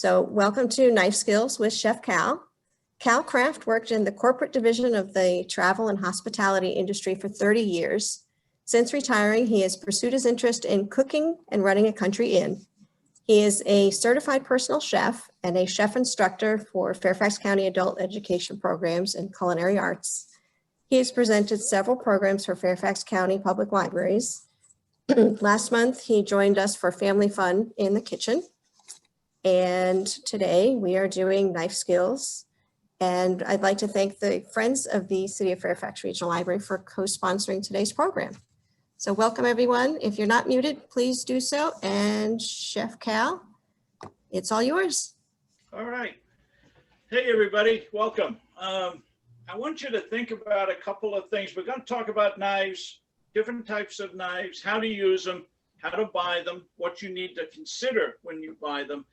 So welcome to Knife Skills with Chef Cal. Cal Kraft worked in the corporate division of the travel and hospitality industry for 30 years. Since retiring, he has pursued his interest in cooking and running a country inn. He is a certified personal chef and a chef instructor for Fairfax County Adult Education Programs and Culinary Arts. He has presented several programs for Fairfax County Public Libraries. Last month, he joined us for Family Fun in the Kitchen. And today we are doing Knife Skills. And I'd like to thank the Friends of the City of Fairfax Regional Library for co-sponsoring today's program. So welcome everyone. If you're not muted, please do so. And Chef Cal, it's all yours. All right. Hey everybody, welcome. I want you to think about a couple of things. We're going to talk about knives, different types of knives, how to use them, how to buy them, what you need to consider when you buy them.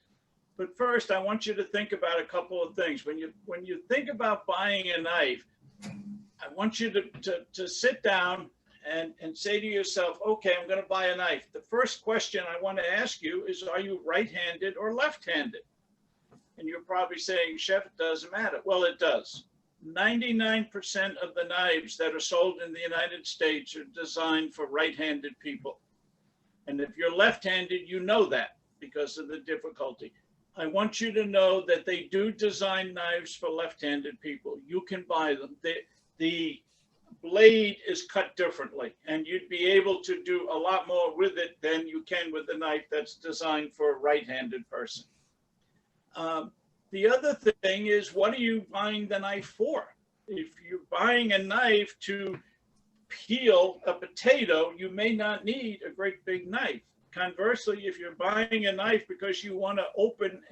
But first, I want you to think about a couple of things. When you think about buying a knife, I want you to sit down and say to yourself, okay, I'm going to buy a knife. The first question I want to ask you is, are you right-handed or left-handed? And you're probably saying, Chef, it doesn't matter. Well, it does. 99% of the knives that are sold in the United States are designed for right-handed people. And if you're left-handed, you know that because of the difficulty. I want you to know that they do design knives for left-handed people. You can buy them. The blade is cut differently, and you'd be able to do a lot more with it than you can with a knife that's designed for a right-handed person. The other thing is, what are you buying the knife for? If you're buying a knife to peel a potato, you may not need a great big knife. Conversely, if you're buying a knife because you want to open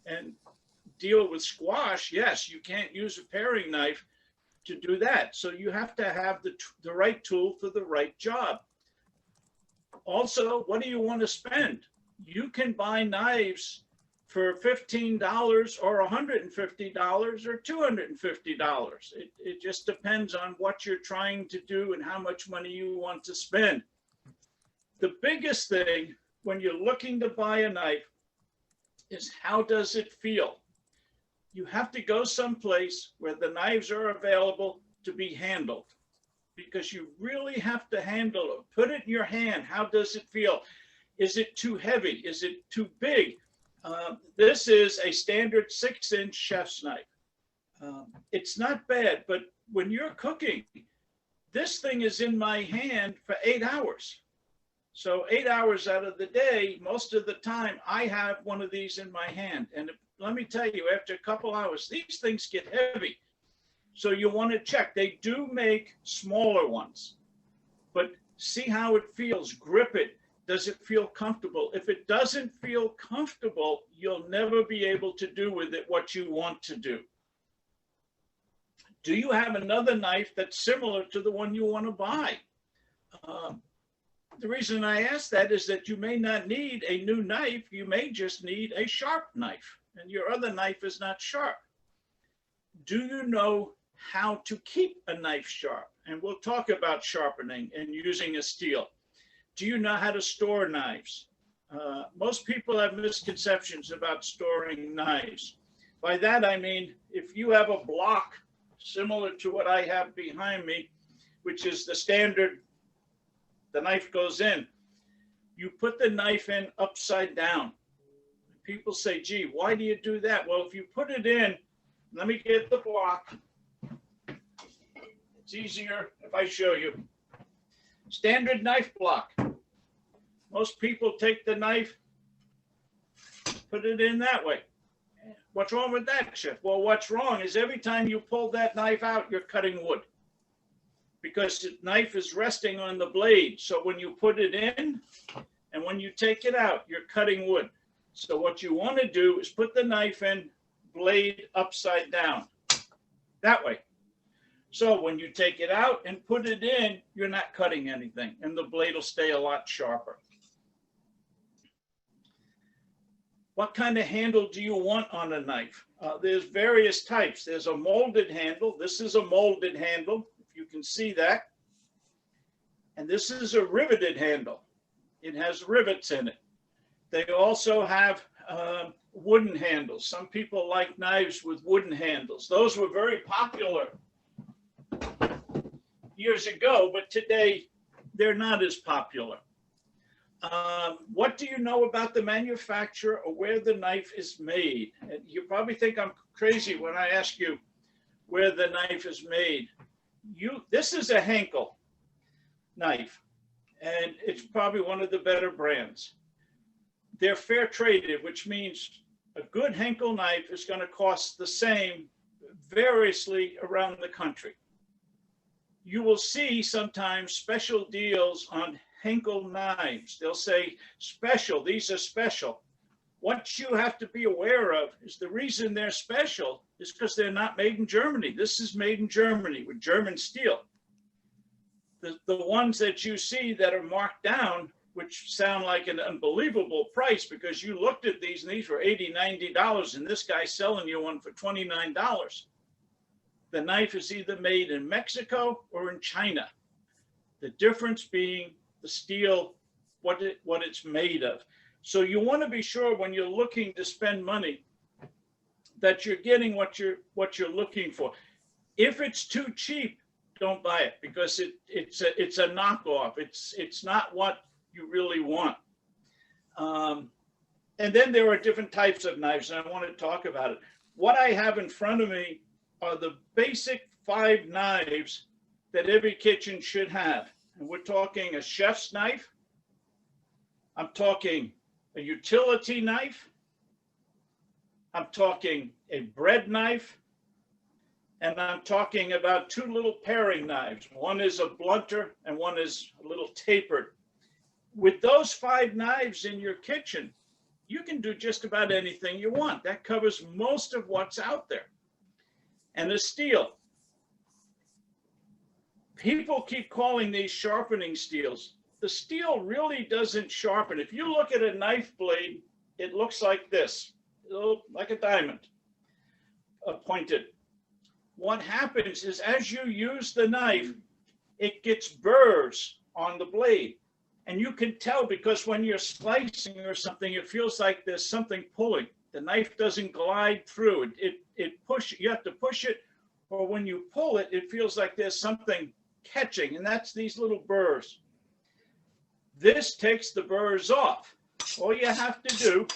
and deal with squash, yes, you can't use a paring knife to do that. So you have to have the right tool for the right job. Also, what do you want to spend? You can buy knives for $15 or $150 or $250. It just depends on what you're trying to do and how much money you want to spend. The biggest thing when you're looking to buy a knife is, how does it feel? You have to go someplace where the knives are available to be handled, because you really have to handle it. Put it in your hand. How does it feel? Is it too heavy? Is it too big? This is a standard 6-inch chef's knife. It's not bad, but when you're cooking, this thing is in my hand for 8 hours. So 8 hours out of the day, most of the time, I have one of these in my hand. And let me tell you, after a couple hours, these things get heavy. So you want to check. They do make smaller ones, but see how it feels. Grip it. Does it feel comfortable? If it doesn't feel comfortable, you'll never be able to do with it what you want to do. Do you have another knife that's similar to the one you want to buy? The reason I ask that is that you may not need a new knife. You may just need a sharp knife, and your other knife is not sharp. Do you know how to keep a knife sharp? And we'll talk about sharpening and using a steel. Do you know how to store knives? Most people have misconceptions about storing knives. By that, I mean, if you have a block similar to what I have behind me, which is the standard, the knife goes in, you put the knife in upside down. People say, gee, why do you do that? Well, if you put it in, let me get the block. It's easier if I show you. Standard knife block. Most people take the knife, put it in that way. What's wrong with that, Chef? Well, what's wrong is every time you pull that knife out, you're cutting wood, because the knife is resting on the blade. So when you put it in and when you take it out, you're cutting wood. So what you want to do is put the knife in, blade upside down, that way. So when you take it out and put it in, you're not cutting anything, and the blade will stay a lot sharper. What kind of handle do you want on a knife? There's various types. There's a molded handle. This is a molded handle, if you can see that. And this is a riveted handle. It has rivets in it. They also have wooden handles. Some people like knives with wooden handles. Those were very popular years ago, but today they're not as popular. What do you know about the manufacturer or where the knife is made? And you probably think I'm crazy when I ask you where the knife is made. This is a Henkel knife, and it's probably one of the better brands. They're fair traded, which means a good Henkel knife is going to cost the same variously around the country. You will see sometimes special deals on Henkel knives. They'll say special, these are special. What you have to be aware of is the reason they're special is because they're not made in Germany. This is made in Germany with German steel. The ones that you see that are marked down, which sound like an unbelievable price because you looked at these and these were $80, $90 and this guy's selling you one for $29. The knife is either made in Mexico or in China. The difference being the steel, what it's made of. So you want to be sure when you're looking to spend money that you're getting what you're looking for. If it's too cheap, don't buy it because it's a knockoff. It's not what you really want. And then there are different types of knives, and I want to talk about it. What I have in front of me are the basic 5 knives that every kitchen should have. And we're talking a chef's knife. I'm talking a utility knife. I'm talking a bread knife. And I'm talking about 2 little paring knives. One is a blunter and one is a little tapered. With those 5 knives in your kitchen, you can do just about anything you want. That covers most of what's out there. And the steel. People keep calling these sharpening steels. The steel really doesn't sharpen. If you look at a knife blade, it looks like this, like a diamond, pointed. What happens is as you use the knife, it gets burrs on the blade. And you can tell because when you're slicing or something, it feels like there's something pulling. The knife doesn't glide through. You have to push it, or when you pull it, it feels like there's something catching, and that's these little burrs. This takes the burrs off. All you have to do,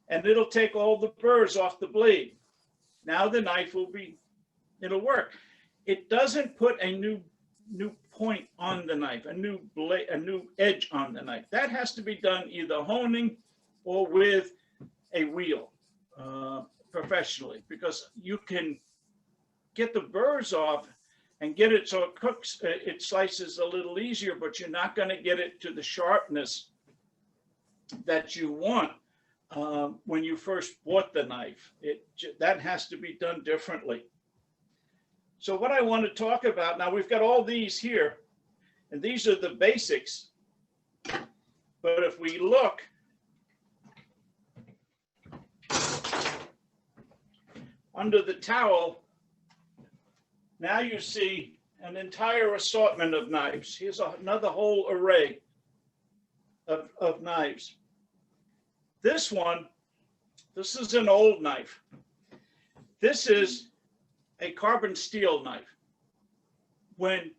and it'll take all the burrs off the blade. Now the knife it'll work. It doesn't put a new point on the knife, a new blade, a new edge on the knife. That has to be done either honing or with a wheel professionally, because you can get the burrs off and get it so it cooks, it slices a little easier, but you're not going to get it to the sharpness that you want when you first bought the knife. That has to be done differently. So what I want to talk about now, we've got all these here, and these are the basics. But if we look, under the towel, now you see an entire assortment of knives. Here's another whole array of knives. This is an old knife. This is a carbon steel knife. When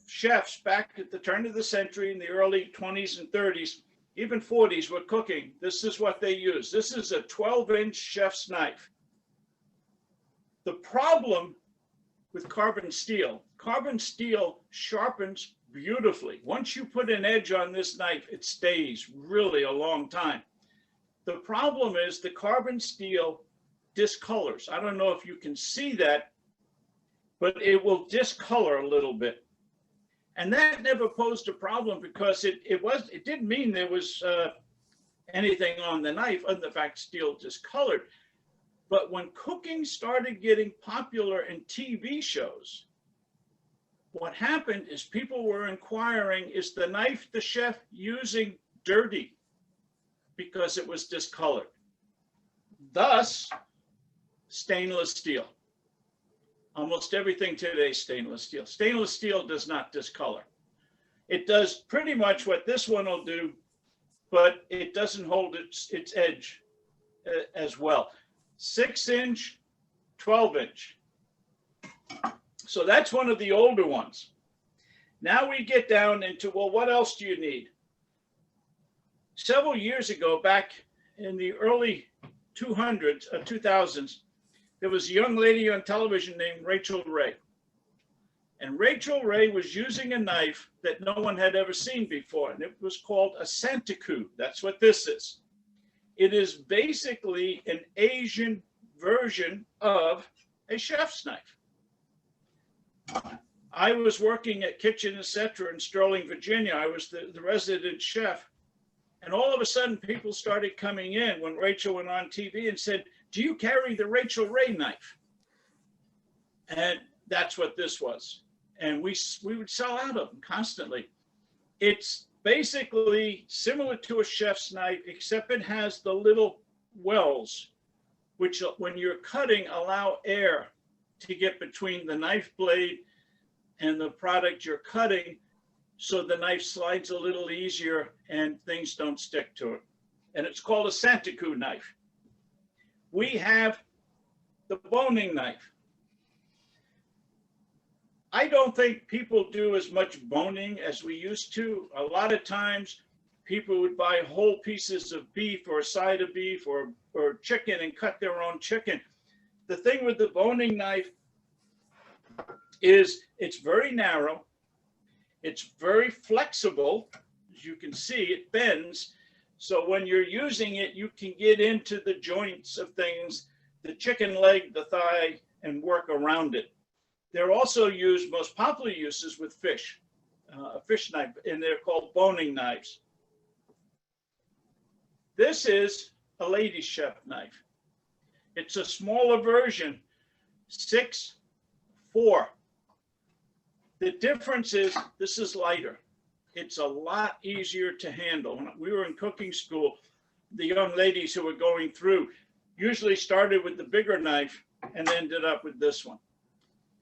chefs back at the turn of the century in the early 20s and 30s, even 40s, were cooking, this is what they used. This is a 12-inch chef's knife. The problem with carbon steel sharpens beautifully. Once you put an edge on this knife, it stays really a long time. The problem is the carbon steel discolors. I don't know if you can see that, but it will discolor a little bit. And that never posed a problem because it didn't mean there was anything on the knife other than the fact steel discolored. But when cooking started getting popular in TV shows, what happened is people were inquiring, is the knife the chef using dirty? Because it was discolored. Thus, stainless steel. Almost everything today is stainless steel. Stainless steel does not discolor. It does pretty much what this one will do but it doesn't hold its edge as well. 6-inch, 12-inch. So that's one of the older ones. Now we get down into, well, what else do you need? Several years ago, back in the early 2000s, there was a young lady on television named Rachel Ray. And Rachel Ray was using a knife that no one had ever seen before, and it was called a Santoku. That's what this is. It is basically an Asian version of a chef's knife. I was working at Kitchen, etc. in Sterling, Virginia. I was the resident chef. And all of a sudden, people started coming in when Rachel went on TV and said, "Do you carry the Rachel Ray knife?" And that's what this was. And we would sell out of them constantly. It's basically similar to a chef's knife, except it has the little wells, which when you're cutting, allow air to get between the knife blade and the product you're cutting, so the knife slides a little easier and things don't stick to it. And it's called a Santoku knife. We have the boning knife. I don't think people do as much boning as we used to. A lot of times people would buy whole pieces of beef or a side of beef or chicken and cut their own chicken. The thing with the boning knife is it's very narrow. It's very flexible. As you can see, it bends. So when you're using it, you can get into the joints of things, the chicken leg, the thigh, and work around it. They're also used, most popular uses with fish, a fish knife, and they're called boning knives. This is a lady chef knife. It's a smaller version, 6'4". The difference is this is lighter. It's a lot easier to handle. When we were in cooking school, the young ladies who were going through usually started with the bigger knife and ended up with this one.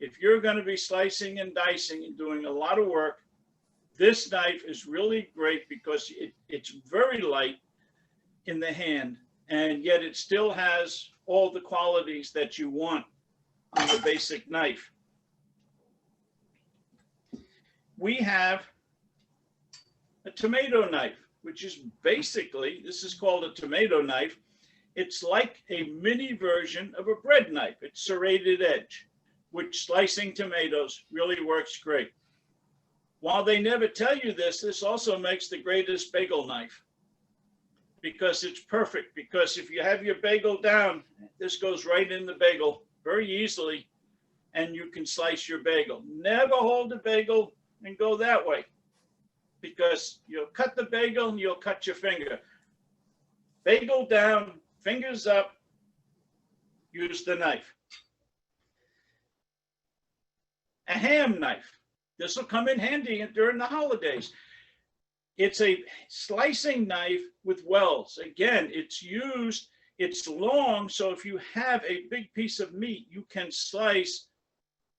If you're going to be slicing and dicing and doing a lot of work, this knife is really great because it's very light in the hand, and yet it still has all the qualities that you want on the basic knife. We have a tomato knife, which is basically, this is called a tomato knife. It's like a mini version of a bread knife. It's serrated edge, which slicing tomatoes really works great. While they never tell you this, this also makes the greatest bagel knife because it's perfect. Because if you have your bagel down, this goes right in the bagel very easily, and you can slice your bagel. Never hold the bagel and go that way, because you'll cut the bagel and you'll cut your finger. Bagel down, fingers up, use the knife. A ham knife. This will come in handy during the holidays. It's a slicing knife with wells. Again, it's used, it's long, so if you have a big piece of meat, you can slice.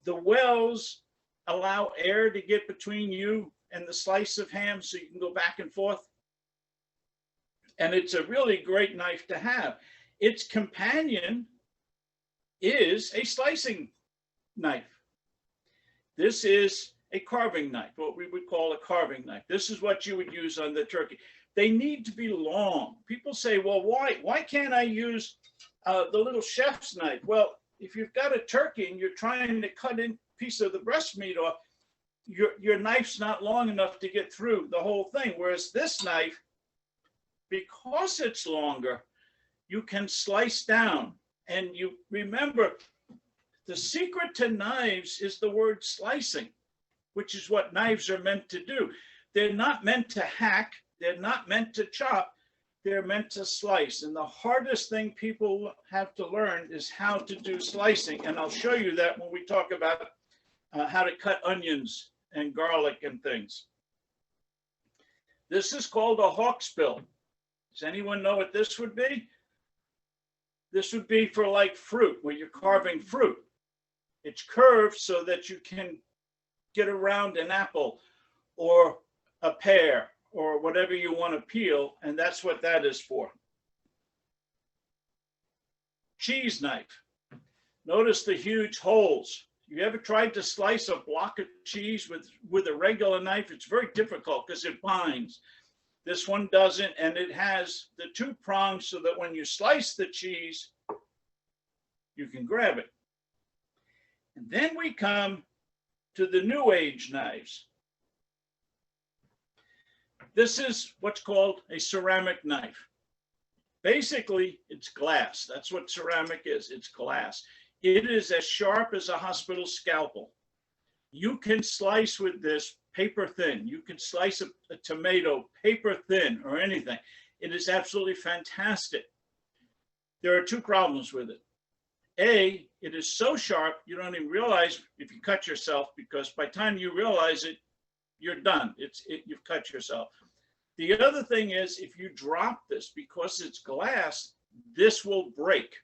The wells allow air to get between you and the slice of ham so you can go back and forth. And it's a really great knife to have. Its companion is a slicing knife. This is a carving knife, what we would call a carving knife. This is what you would use on the turkey. They need to be long. People say, well, why can't I use the little chef's knife? Well, if you've got a turkey and you're trying to cut in a piece of the breast meat off, your knife's not long enough to get through the whole thing. Whereas this knife, because it's longer, you can slice down. And you remember, the secret to knives is the word slicing, which is what knives are meant to do. They're not meant to hack. They're not meant to chop. They're meant to slice. And the hardest thing people have to learn is how to do slicing. And I'll show you that when we talk about how to cut onions and garlic and things. This is called a hawksbill. Does anyone know what this would be? This would be for like fruit, where you're carving fruit. It's curved so that you can get around an apple or a pear or whatever you want to peel, and that's what that is for. Cheese knife. Notice the huge holes. You ever tried to slice a block of cheese with a regular knife? It's very difficult because it binds. This one doesn't, and it has the two prongs so that when you slice the cheese, you can grab it. And then we come to the new age knives. This is what's called a ceramic knife. Basically, it's glass. That's what ceramic is. It's glass. It is as sharp as a hospital scalpel. You can slice with this paper thin. You can slice a tomato paper thin or anything. It is absolutely fantastic. There are two problems with it. A, it is so sharp you don't even realize if you cut yourself, because by the time you realize it, you're done. You've cut yourself. The other thing is, if you drop this, because it's glass, this will break.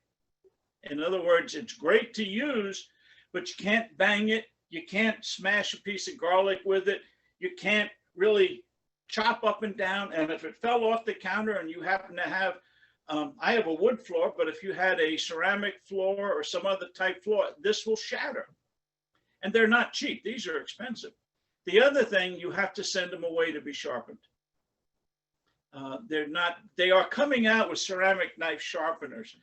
In other words, it's great to use, but you can't bang it. You can't smash a piece of garlic with it. You can't really chop up and down. And if it fell off the counter and you happen to have, I have a wood floor, but if you had a ceramic floor or some other type floor, this will shatter. And they're not cheap. These are expensive. The other thing, you have to send them away to be sharpened. They are coming out with ceramic knife sharpeners.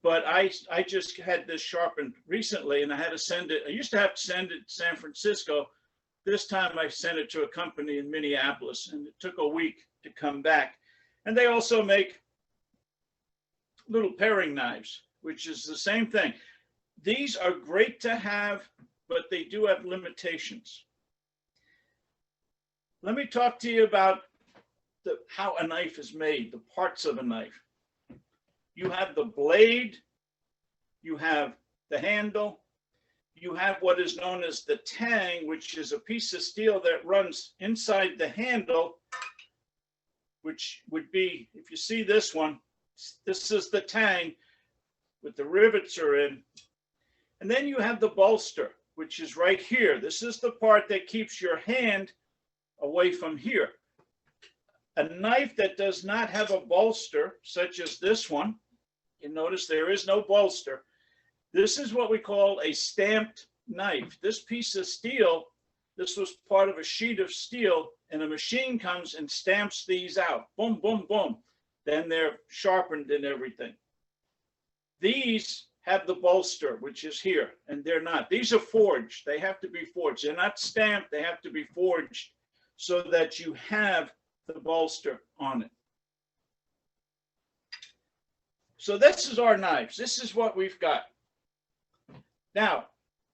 But I just had this sharpened recently, and I had to send it. I used to have to send it to San Francisco. This time I sent it to a company in Minneapolis, and it took a week to come back. And they also make little paring knives, which is the same thing. These are great to have, but they do have limitations. Let me talk to you about how a knife is made, the parts of a knife. You have the blade, you have the handle, you have what is known as the tang, which is a piece of steel that runs inside the handle, which would be, if you see this one, this is the tang with the rivets are in. And then you have the bolster, which is right here. This is the part that keeps your hand away from here. A knife that does not have a bolster, such as this one, you notice there is no bolster. This is what we call a stamped knife. This piece of steel, this was part of a sheet of steel, and a machine comes and stamps these out. Boom, boom, boom. Then they're sharpened and everything. These have the bolster, which is here, and they're not. These are forged. They have to be forged. They're not stamped. They have to be forged so that you have the bolster on it. So this is our knives. This is what we've got. Now,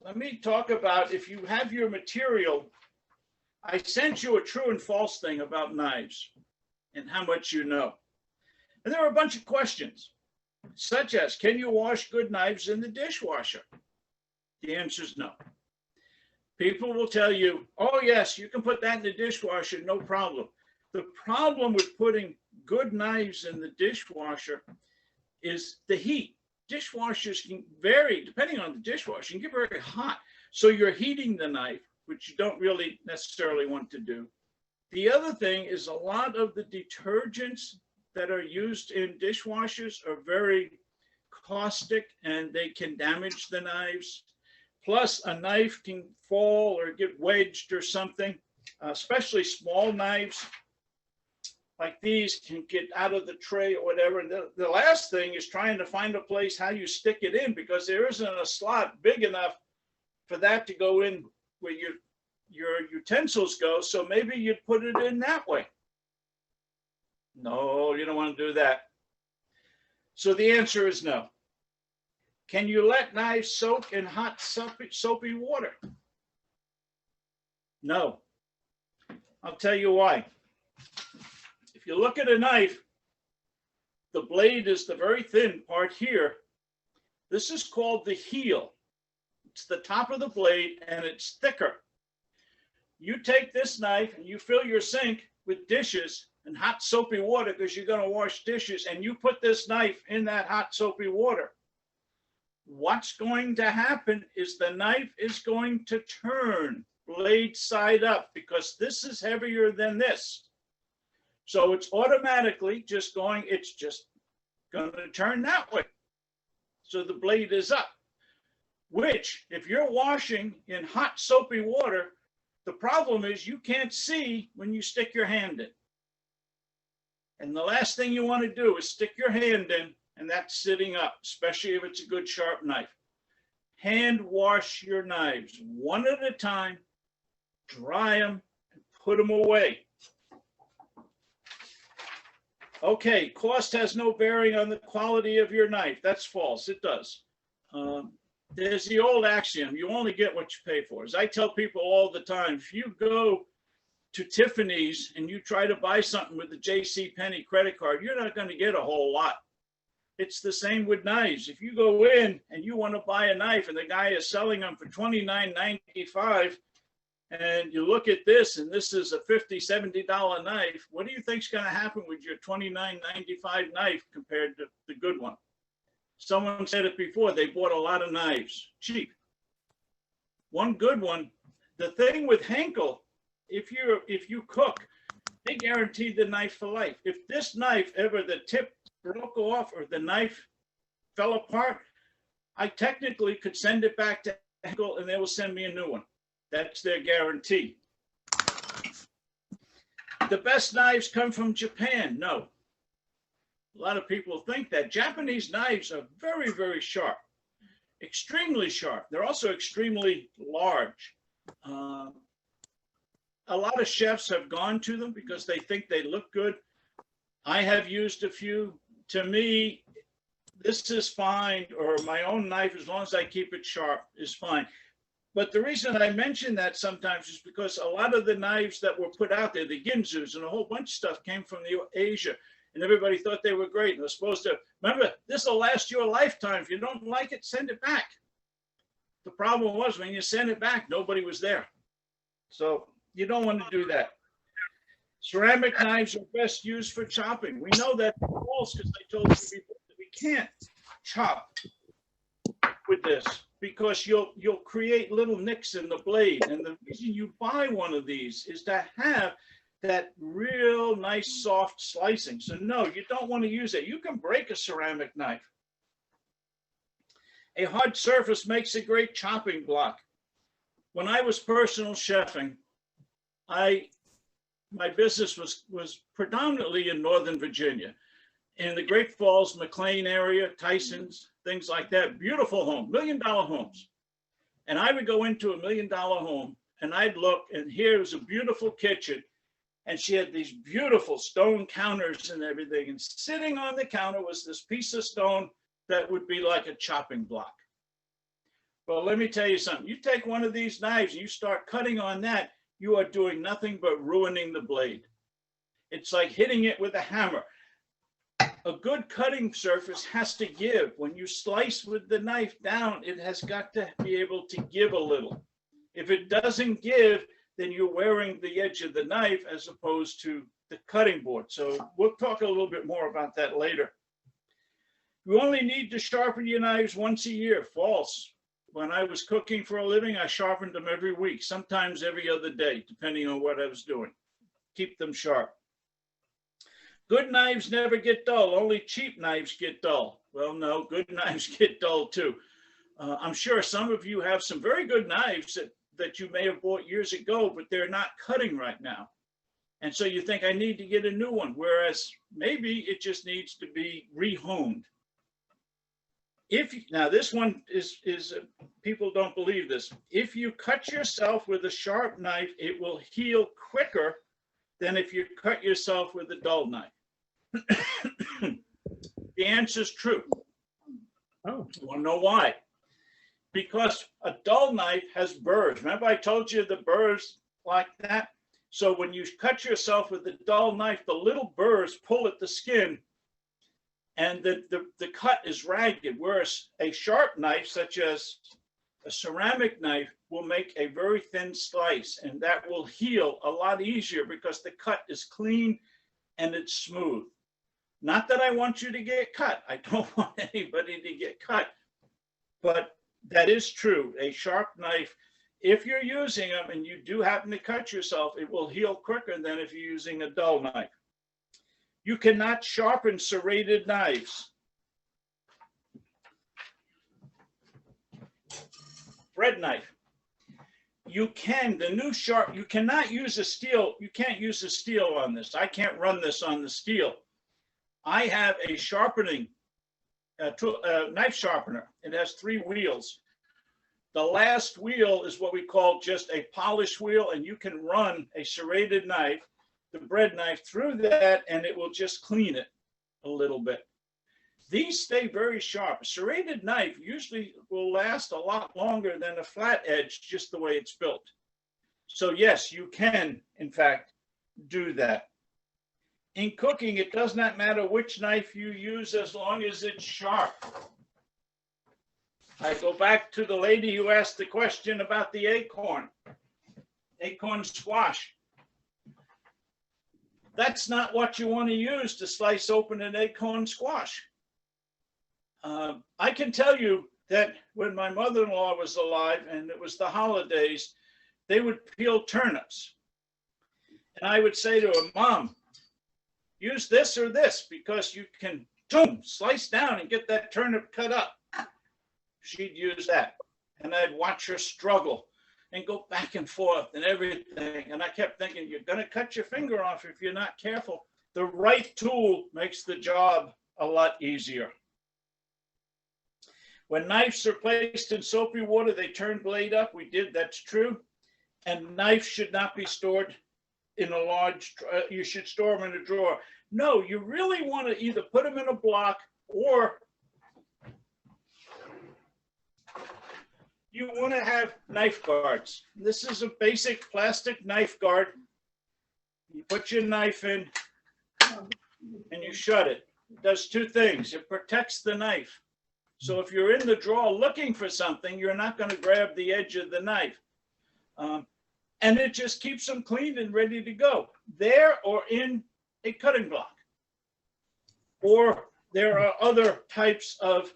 let me talk about, if you have your material, I sent you a true and false thing about knives and how much you know. And there are a bunch of questions, such as, can you wash good knives in the dishwasher? The answer is no. People will tell you, oh yes, you can put that in the dishwasher, no problem. The problem with putting good knives in the dishwasher is the heat. Dishwashers can vary, depending on the dishwasher, can get very hot. So you're heating the knife, which you don't really necessarily want to do. The other thing is a lot of the detergents that are used in dishwashers are very caustic and they can damage the knives. Plus, a knife can fall or get wedged or something, especially small knives like these can get out of the tray or whatever. And the last thing is trying to find a place how you stick it in, because there isn't a slot big enough for that to go in where your utensils go. So maybe you'd put it in that way. No, you don't want to do that. So the answer is no. Can you let knives soak in hot soapy water? No. I'll tell you why. If you look at a knife, the blade is the very thin part here. This is called the heel. It's the top of the blade and it's thicker. You take this knife and you fill your sink with dishes and hot soapy water because you're going to wash dishes, and you put this knife in that hot soapy water. What's going to happen is the knife is going to turn blade side up because this is heavier than this. So it's automatically just going, it's just going to turn that way. So the blade is up, which if you're washing in hot soapy water, the problem is you can't see when you stick your hand in. And the last thing you want to do is stick your hand in and that's sitting up, especially if it's a good sharp knife. Hand wash your knives one at a time, dry them, and put them away. Okay, cost has no bearing on the quality of your knife. That's false. It does. There's the old axiom, you only get what you pay for. As I tell people all the time, if you go to Tiffany's and you try to buy something with the J.C. Penney credit card, you're not going to get a whole lot. It's the same with knives. If you go in and you want to buy a knife and the guy is selling them for $29.95, and you look at this and this is a $50, $70 knife, what do you think is going to happen with your $29.95 knife compared to the good one? Someone said it before, they bought a lot of knives, cheap. One good one. The thing with Henkel, if you cook, they guarantee the knife for life. If this knife ever, the tip broke off or the knife fell apart, I technically could send it back to Henkel and they will send me a new one. That's their guarantee. The best knives come from Japan. No. A lot of people think that. Japanese knives are very, very sharp, extremely sharp. They're also extremely large. A lot of chefs have gone to them because they think they look good. I have used a few. To me, this is fine, or my own knife, as long as I keep it sharp, is fine. But the reason I mention that sometimes is because a lot of the knives that were put out there, the Ginzus and a whole bunch of stuff, came from Asia. And everybody thought they were great. And they're supposed to, remember, this will last you a lifetime. If you don't like it, send it back. The problem was when you send it back, nobody was there. So you don't want to do that. Ceramic knives are best used for chopping. We know that false because I told you before that we can't chop with this because you'll create little nicks in the blade. And the reason you buy one of these is to have that real nice soft slicing. So no, you don't want to use it. You can break a ceramic knife. A hard surface makes a great chopping block. When I was personal chefing, my business was predominantly in Northern Virginia, in the Great Falls, McLean area, Tyson's, things like that. Beautiful home, $1 million homes. And I would go into a $1 million home and I'd look, and here was a beautiful kitchen. And she had these beautiful stone counters and everything. And sitting on the counter was this piece of stone that would be like a chopping block. Well, let me tell you something. You take one of these knives and you start cutting on that, you are doing nothing but ruining the blade. It's like hitting it with a hammer. A good cutting surface has to give. When you slice with the knife down, it has got to be able to give a little. If it doesn't give, then you're wearing the edge of the knife as opposed to the cutting board. So we'll talk a little bit more about that later. You only need to sharpen your knives once a year. False. When I was cooking for a living, I sharpened them every week, sometimes every other day, depending on what I was doing. Keep them sharp. Good knives never get dull. Only cheap knives get dull. Well, no, good knives get dull too. I'm sure some of you have some very good knives that you may have bought years ago, but they're not cutting right now. And so you think, I need to get a new one, whereas maybe it just needs to be rehoned. Now this one is people don't believe this. If you cut yourself with a sharp knife, it will heal quicker than if you cut yourself with a dull knife. The answer is true. Oh, you want to know why? Because a dull knife has burrs. Remember I told you the burrs like that? So when you cut yourself with a dull knife, the little burrs pull at the skin and the cut is ragged, whereas a sharp knife, such as a ceramic knife, will make a very thin slice, and that will heal a lot easier because the cut is clean and it's smooth. Not that I want you to get cut. I don't want anybody to get cut, but that is true. A sharp knife, if you're using them and you do happen to cut yourself, it will heal quicker than if you're using a dull knife. You cannot sharpen serrated knives. Bread knife. You can, the new you cannot use a steel, you can't use a steel on this. I can't run this on the steel. I have a sharpening, knife sharpener. It has 3 wheels. The last wheel is what we call just a polish wheel, and you can run a serrated knife, the bread knife, through that, and it will just clean it a little bit. These stay very sharp. A serrated knife usually will last a lot longer than a flat edge, just the way it's built. So yes, you can, in fact, do that. In cooking, it does not matter which knife you use as long as it's sharp. I go back to the lady who asked the question about the acorn squash. That's not what you want to use to slice open an acorn squash. I can tell you that when my mother-in-law was alive and it was the holidays, they would peel turnips. And I would say to her, Mom, use this or this because you can, boom, slice down and get that turnip cut up. She'd use that. And I'd watch her struggle and go back and forth and everything. And I kept thinking, you're going to cut your finger off if you're not careful. The right tool makes the job a lot easier. When knives are placed in soapy water, they turn blade up. We did, that's true. And knives should not be stored in a large, you should store them in a drawer. No, you really want to either put them in a block or you want to have knife guards. This is a basic plastic knife guard. You put your knife in and you shut it. It does 2 things. It protects the knife. So if you're in the drawer looking for something, you're not going to grab the edge of the knife. And it just keeps them clean and ready to go. There or in a cutting block. Or there are other types of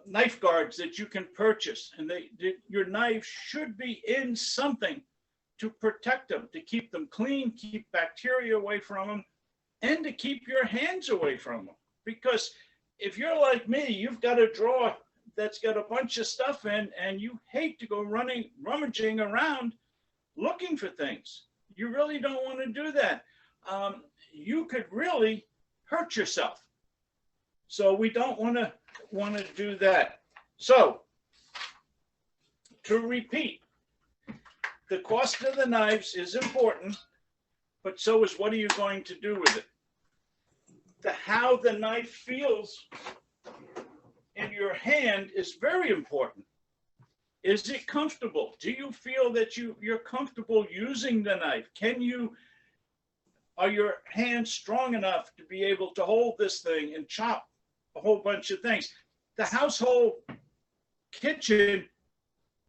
knife guards that you can purchase. And your knife should be in something to protect them, to keep them clean, keep bacteria away from them, and to keep your hands away from them. Because if you're like me, you've got a drawer that's got a bunch of stuff in and you hate to go rummaging around looking for things. You really don't want to do that. You could really hurt yourself. So we don't want to do that. So to repeat, the cost of the knives is important, but so is what are you going to do with it? How the knife feels in your hand is very important. Is it comfortable? Do you feel that you're comfortable using the knife? Are your hands strong enough to be able to hold this thing and chop a whole bunch of things? The household kitchen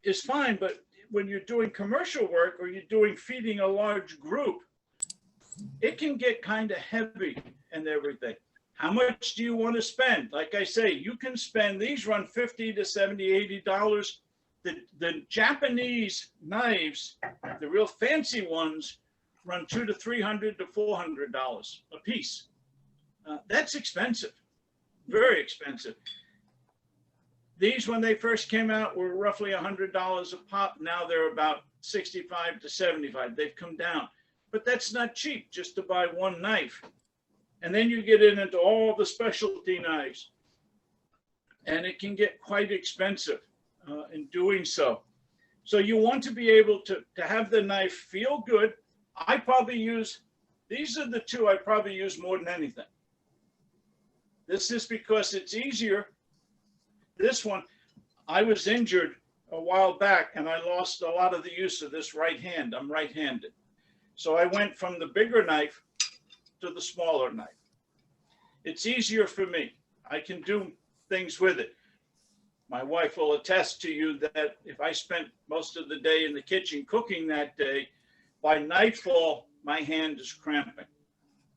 is fine, but when you're doing commercial work or you're feeding a large group, it can get kind of heavy and everything. How much do you want to spend? Like I say, you can spend, these run $50 to $70, $80. The Japanese knives, the real fancy ones, run $200 to $300 to $400 a piece. That's expensive, very expensive. These, when they first came out, were roughly $100 a pop. Now they're about $65 to $75. They've come down, but that's not cheap just to buy one knife. And then you get into all the specialty knives, and it can get quite expensive in doing so. So you want to be able to have the knife feel good. I probably use, these are the 2 I probably use more than anything. This is because it's easier. This one, I was injured a while back and I lost a lot of the use of this right hand. I'm right-handed. So I went from the bigger knife to the smaller knife. It's easier for me. I can do things with it. My wife will attest to you that if I spent most of the day in the kitchen cooking that day, by nightfall, my hand is cramping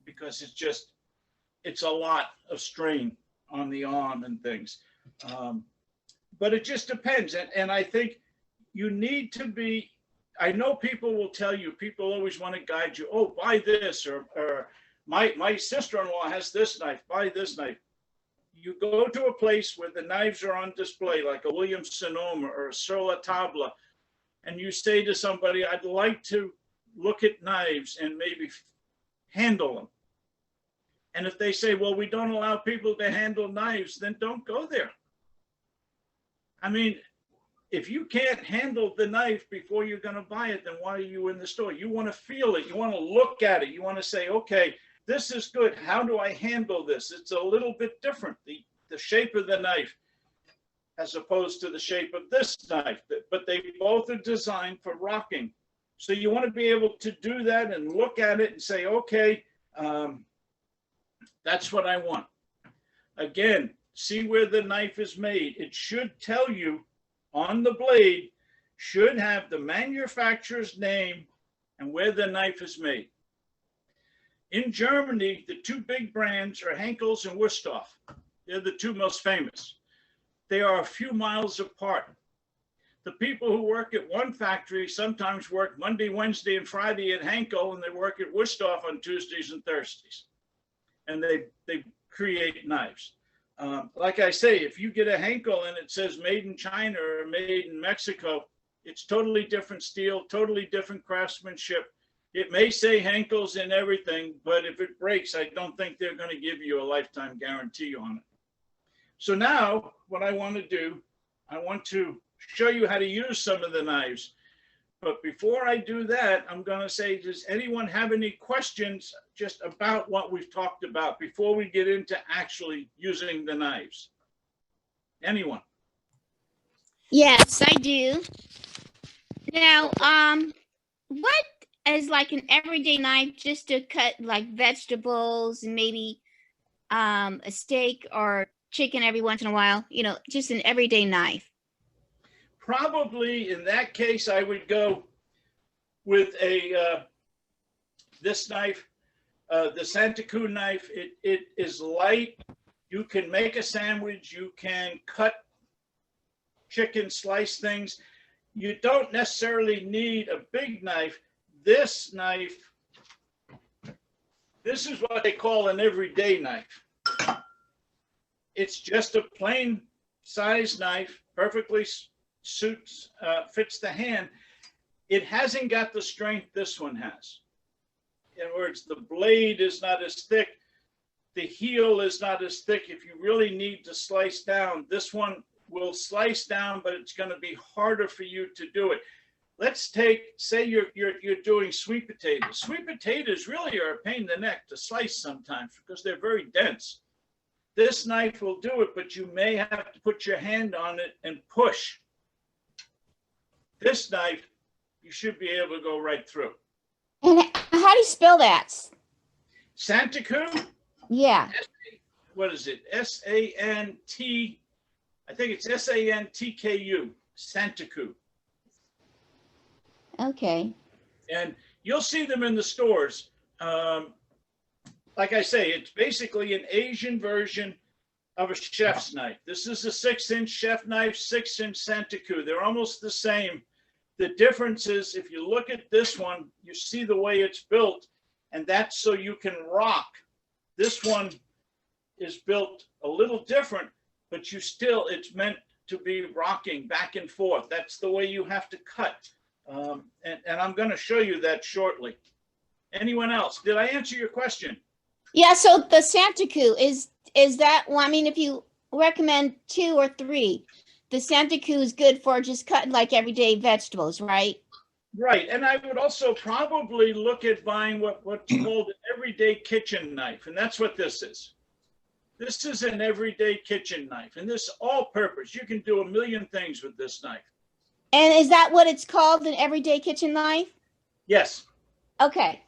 because it's a lot of strain on the arm and things. But it just depends. And I think you need to be, I know people will tell you, people always want to guide you, oh, buy this or My sister-in-law has this knife, buy this knife. You go to a place where the knives are on display, like a Williams Sonoma or a Sur La Table, and you say to somebody, I'd like to look at knives and maybe handle them. And if they say, well, we don't allow people to handle knives, then don't go there. I mean, if you can't handle the knife before you're going to buy it, then why are you in the store? You want to feel it. You want to look at it. You want to say, okay, this is good. How do I handle this? It's a little bit different. The shape of the knife as opposed to the shape of this knife, but they both are designed for rocking. So you want to be able to do that and look at it and say, okay, that's what I want. Again, see where the knife is made. It should tell you on the blade, should have the manufacturer's name and where the knife is made. In Germany, the two big brands are Henkel's and Wüsthof. They're the two most famous. They are a few miles apart. The people who work at one factory sometimes work Monday, Wednesday, and Friday at Henkel, and they work at Wüsthof on Tuesdays and Thursdays. And they create knives. Like I say, if you get a Henkel and it says made in China or made in Mexico, it's totally different steel, totally different craftsmanship. It may say Henkel's and everything, but if it breaks, I don't think they're going to give you a lifetime guarantee on it. So now what I want to do, I want to show you how to use some of the knives. But before I do that, I'm going to say, does anyone have any questions just about what we've talked about before we get into actually using the knives? Anyone? Yes, I do. Now, what is like an everyday knife just to cut like vegetables and maybe a steak or chicken every once in a while, you know, just an everyday knife? Probably in that case, I would go with this knife, the Santa Cruz knife. It is light. You can make a sandwich. You can cut chicken, slice things. You don't necessarily need a big knife. This knife, this is what they call an everyday knife. It's just a plain size knife, perfectly fits the hand. It hasn't got the strength this one has. In other words, the blade is not as thick. The heel is not as thick. If you really need to slice down, this one will slice down, but it's going to be harder for you to do it. Let's say you're doing sweet potatoes. Sweet potatoes really are a pain in the neck to slice sometimes because they're very dense. This knife will do it, but you may have to put your hand on it and push. This knife, you should be able to go right through. And how do you spell that? Santa Cruz? Yeah. What is it? S-A-N-T, I think it's S-A-N-T-K-U, Santa Cruz. Okay. And you'll see them in the stores. Like I say, it's basically an Asian version of a chef's knife. This is a 6-inch chef knife, 6-inch Santa Cruz. They're almost the same. The difference is if you look at this one, you see the way it's built, and that's so you can rock. This one is built a little different, but it's meant to be rocking back and forth. That's the way you have to cut. And I'm going to show you that shortly. Anyone else? Did I answer your question? Yeah, so the Santa Cruz is that, well, I mean, if you recommend 2 or 3, the Santa Cruz is good for just cutting like everyday vegetables, right? Right. And I would also probably look at buying what's called an everyday kitchen knife. And that's what this is. This is an everyday kitchen knife. And this all purpose. You can do a million things with this knife. And is that what it's called, an everyday kitchen knife? Yes. Okay.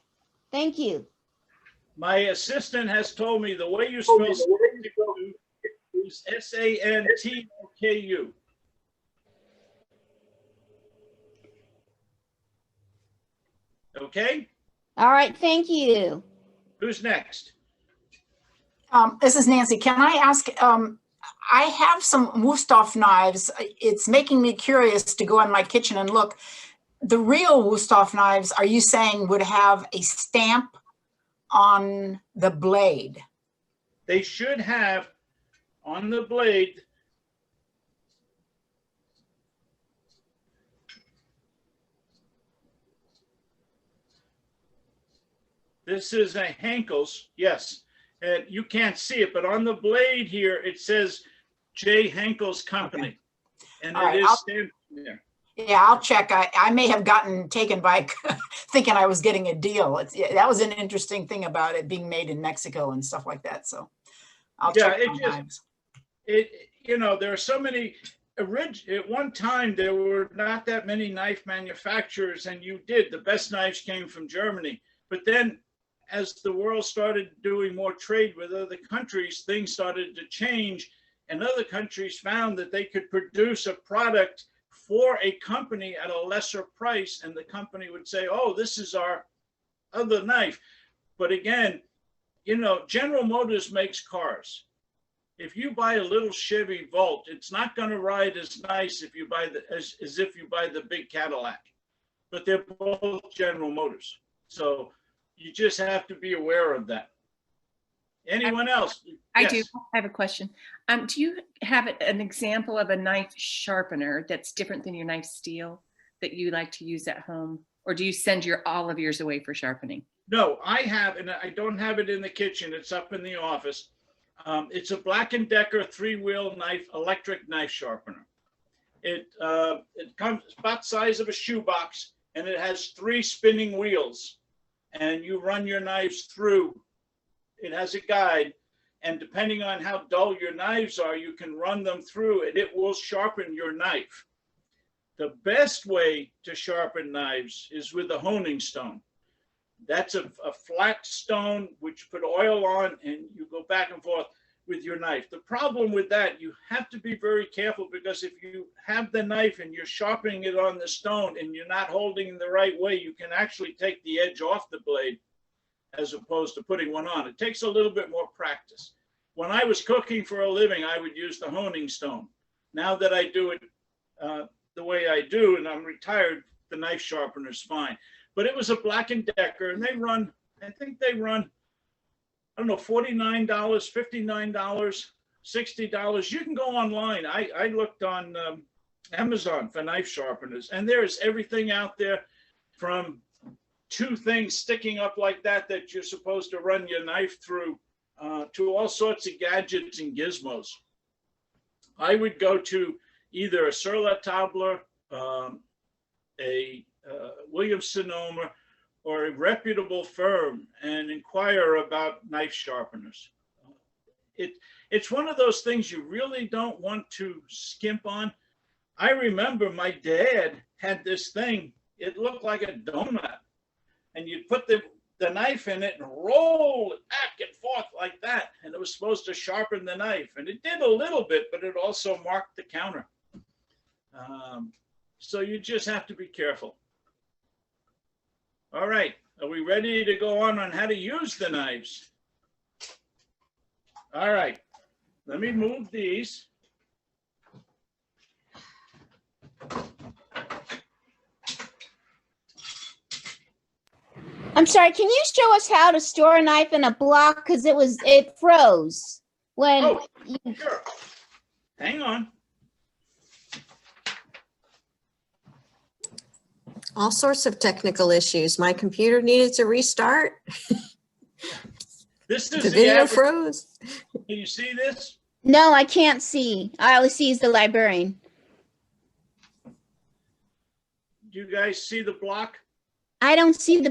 Thank you. My assistant has told me the way you spell Santa is S-A-N-T-O-K-U. Okay. All right. Thank you. Who's next? This is Nancy. Can I ask, I have some Wüsthof knives. It's making me curious to go in my kitchen and look. The real Wüsthof knives, are you saying would have a stamp on the blade. They should have on the blade this is a Henkel's, yes. And you can't see it, but on the blade here, it says J. Henkel's Company. And All right, it is I'll- stamped there. Yeah, I'll check. I may have gotten taken by thinking I was getting a deal. That was an interesting thing about it being made in Mexico and stuff like that. So I'll Yeah, check it on just- knives. There are so many, at one time, there were not that many knife manufacturers, and the best knives came from Germany. But then as the world started doing more trade with other countries, things started to change, and other countries found that they could produce a product for a company at a lesser price, and the company would say, oh, this is our other knife. But again, General Motors makes cars. If you buy a little Chevy Volt, it's not going to ride as nice if you buy as if you buy the big Cadillac. But they're both General Motors. So you just have to be aware of that. Anyone else? I Yes. do have a question. Do you have an example of a knife sharpener that's different than your knife steel that you like to use at home? Or do you send all of yours away for sharpening? No, I have, and I don't have it in the kitchen. It's up in the office. It's a Black & Decker 3-wheel knife, electric knife sharpener. It comes about the size of a shoebox, and it has 3 spinning wheels. And you run your knives through. It has a guide, and depending on how dull your knives are, you can run them through, and it will sharpen your knife. The best way to sharpen knives is with a honing stone. That's a flat stone which you put oil on, and you go back and forth with your knife. The problem with that, you have to be very careful, because if you have the knife and you're sharpening it on the stone and you're not holding it the right way, you can actually take the edge off the blade as opposed to putting one on. It takes a little bit more practice. When I was cooking for a living, I would use the honing stone. Now that I do it the way I do, and I'm retired, the knife sharpener is fine. But it was a Black & Decker, and I think they run, I don't know, $49, $59, $60. You can go online. I looked on Amazon for knife sharpeners, and there is everything out there, from 2 things sticking up like that you're supposed to run your knife through, to all sorts of gadgets and gizmos. I would go to either a Sur La Table, a Williams-Sonoma, or a reputable firm and inquire about knife sharpeners. It's one of those things you really don't want to skimp on. I remember my dad had this thing. It looked like a donut, and you'd put the knife in it and roll it back and forth like that, and it was supposed to sharpen the knife, and it did a little bit, but it also marked the counter. So you just have to be careful. All right, are we ready to go on how to use the knives? All right, let me move these. I'm sorry, can you show us how to store a knife in a block? Because it froze when Oh, sure. Hang on. All sorts of technical issues. My computer needed to restart. This is The video average. froze. Can you see this? No, I can't see. I only see as the librarian. Do you guys see the block? I don't see the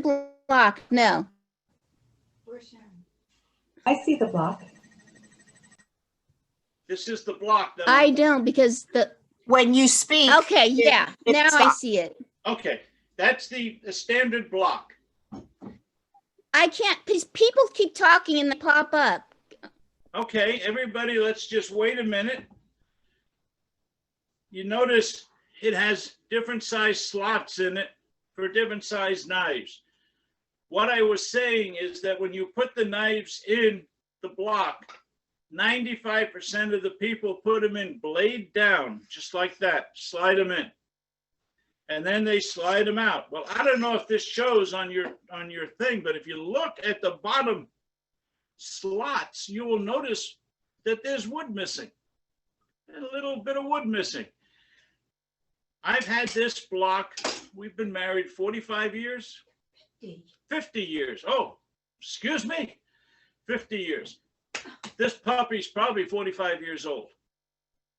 block, no. I see the block. This is the block. That I don't, because When you speak. okay, yeah, it now I stops. see it. Okay, that's the standard block. I can't, because people keep talking and they pop up. Okay, everybody, let's just wait a minute. You notice it has different size slots in it for different size knives. What I was saying is that when you put the knives in the block, 95% of the people put them in blade down, just like that, slide them in. and then they slide them out. Well, I don't know if this shows on your thing, but if you look at the bottom slots, you will notice that there's wood missing, a little bit of wood missing. I've had this block, we've been married 45 years, 50 years. Oh, excuse me, 50 years. This puppy's probably 45 years old.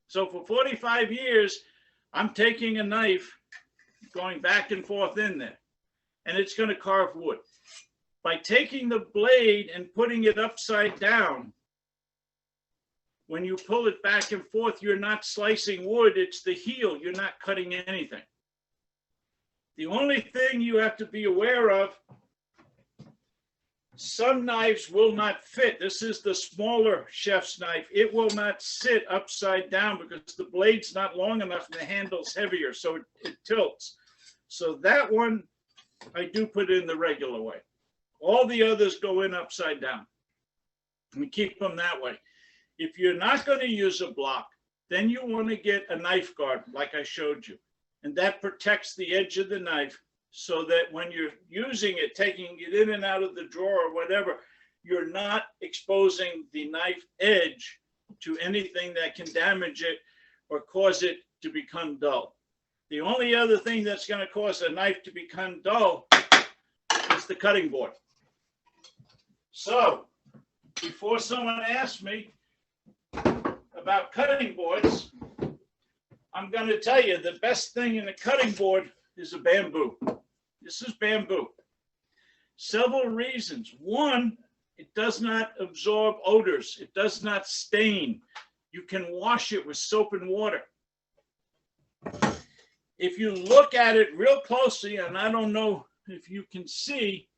So for 45 years, I'm taking a knife, going back and forth in there, and it's going to carve wood. By taking the blade and putting it upside down, when you pull it back and forth, you're not slicing wood, it's the heel. You're not cutting anything. The only thing you have to be aware of, some knives will not fit. This is the smaller chef's knife. It will not sit upside down because the blade's not long enough and the handle's heavier, so it tilts. So that one, I do put in the regular way. All the others go in upside down. We keep them that way. If you're not going to use a block, then you want to get a knife guard like I showed you. And that protects the edge of the knife so that when you're using it, taking it in and out of the drawer or whatever, you're not exposing the knife edge to anything that can damage it or cause it to become dull. The only other thing that's going to cause a knife to become dull is the cutting board. So before someone asks me about cutting boards, I'm going to tell you the best thing in a cutting board is a bamboo. This is bamboo. Several reasons. One, it does not absorb odors. It does not stain. You can wash it with soap and water. If you look at it real closely, and I don't know if you can see,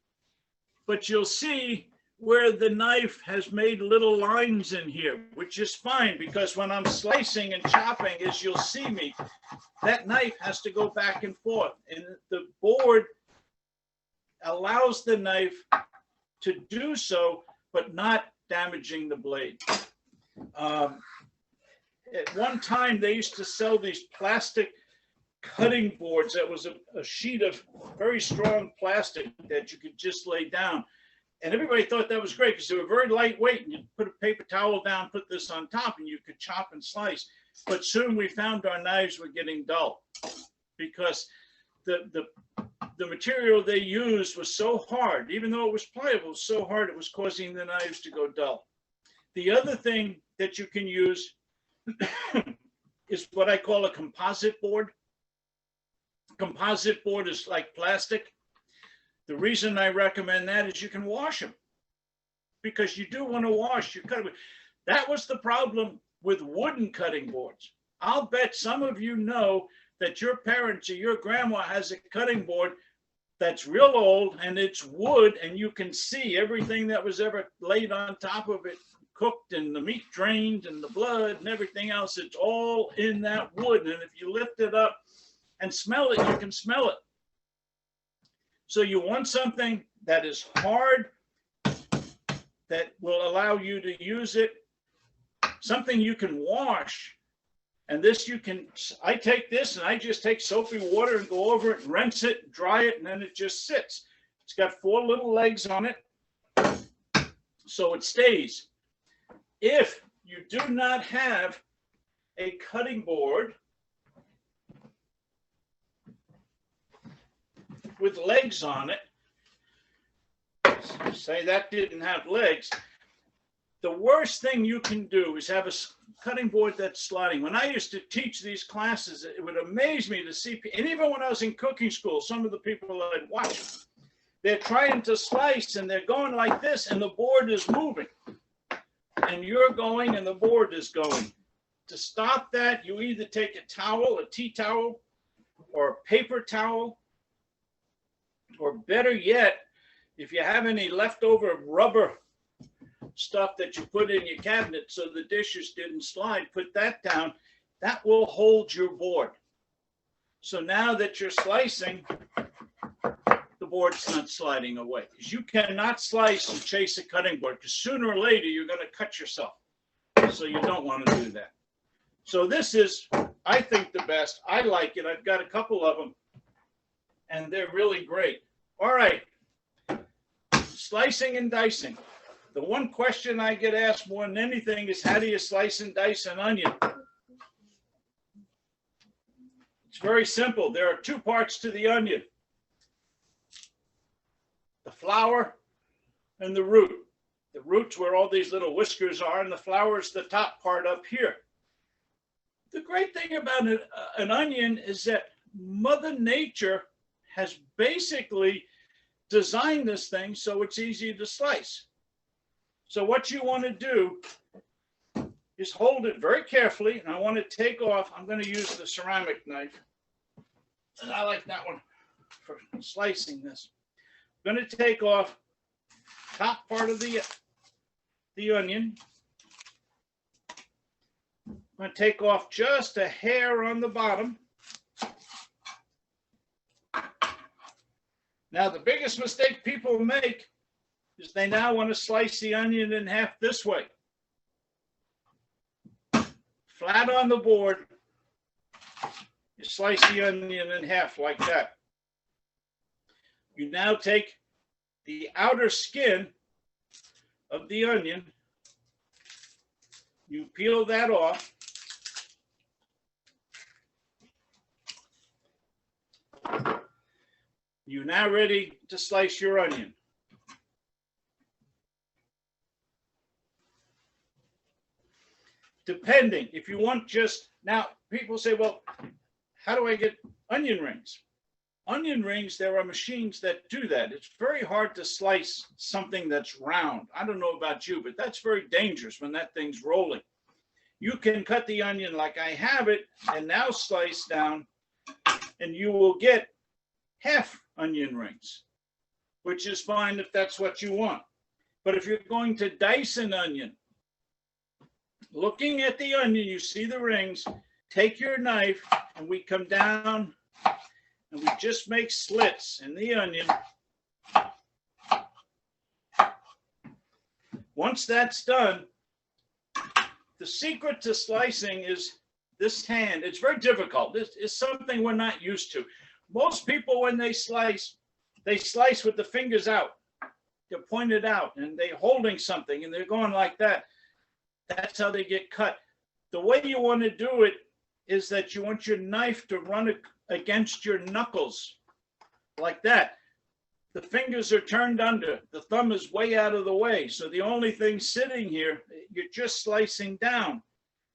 but you'll see where the knife has made little lines in here, which is fine because when I'm slicing and chopping, as you'll see me, that knife has to go back and forth. And the board allows the knife to do so, but not damaging the blade. At one time, they used to sell these plastic cutting boards that was a sheet of very strong plastic that you could just lay down. And everybody thought that was great because they were very lightweight, and you put a paper towel down, put this on top, and you could chop and slice. But soon we found our knives were getting dull because the material they used was so hard, even though it was pliable, so hard it was causing the knives to go dull. The other thing that you can use is what I call a composite board. Composite board is like plastic. The reason I recommend that is you can wash them because you do want to wash your cutting board. That was the problem with wooden cutting boards. I'll bet some of you know that your parents or your grandma has a cutting board that's real old and it's wood, and you can see everything that was ever laid on top of it, cooked, and the meat drained and the blood and everything else. It's all in that wood. And if you lift it up and smell it, you can smell it. So you want something that is hard, that will allow you to use it, something you can wash. And this you can, I take this and I just take soapy water and go over it, rinse it, dry it, and then it just sits. It's got 4 little legs on it, so it stays. If you do not have a cutting board with legs on it, say that didn't have legs, the worst thing you can do is have a cutting board that's sliding. When I used to teach these classes, it would amaze me to see, and even when I was in cooking school, some of the people I'd watch, they're trying to slice and they're going like this and the board is moving. And you're going and the board is going. To stop that, you either take a towel, a tea towel, or a paper towel, or better yet, if you have any leftover rubber stuff that you put in your cabinet so the dishes didn't slide, put that down. That will hold your board. So now that you're slicing, the board's not sliding away, because you cannot slice and chase a cutting board, because sooner or later you're going to cut yourself. So you don't want to do that. So this is, I think, the best. I like it. I've got a couple of them. and they're really great. All right, slicing and dicing. The one question I get asked more than anything is, how do you slice and dice an onion? It's very simple. There are two parts to the onion: the flower and the root. The root's where all these little whiskers are, and the flower is the top part up here. The great thing about an onion is that Mother Nature has basically designed this thing so it's easy to slice. So what you want to do is hold it very carefully, and I want to take off. I'm going to use the ceramic knife. And I like that one for slicing this. I'm going to take off top part of the onion. I'm going to take off just a hair on the bottom. Now, the biggest mistake people make is they now want to slice the onion in half this way. Flat on the board, you slice the onion in half like that. You now take the outer skin of the onion, you peel that off. You're now ready to slice your onion. Depending, if you want just, now people say, well, how do I get onion rings? Onion rings, there are machines that do that. It's very hard to slice something that's round. I don't know about you, but that's very dangerous when that thing's rolling. You can cut the onion like I have it and now slice down, and you will get half onion rings, which is fine if that's what you want. But if you're going to dice an onion, looking at the onion, you see the rings, take your knife, and we come down and we just make slits in the onion. Once that's done, the secret to slicing is this hand. It's very difficult. This is something we're not used to. Most people, when they slice with the fingers out. They're pointed out and they're holding something and they're going like that. That's how they get cut. The way you want to do it is that you want your knife to run against your knuckles like that. The fingers are turned under. The thumb is way out of the way. So the only thing sitting here, you're just slicing down.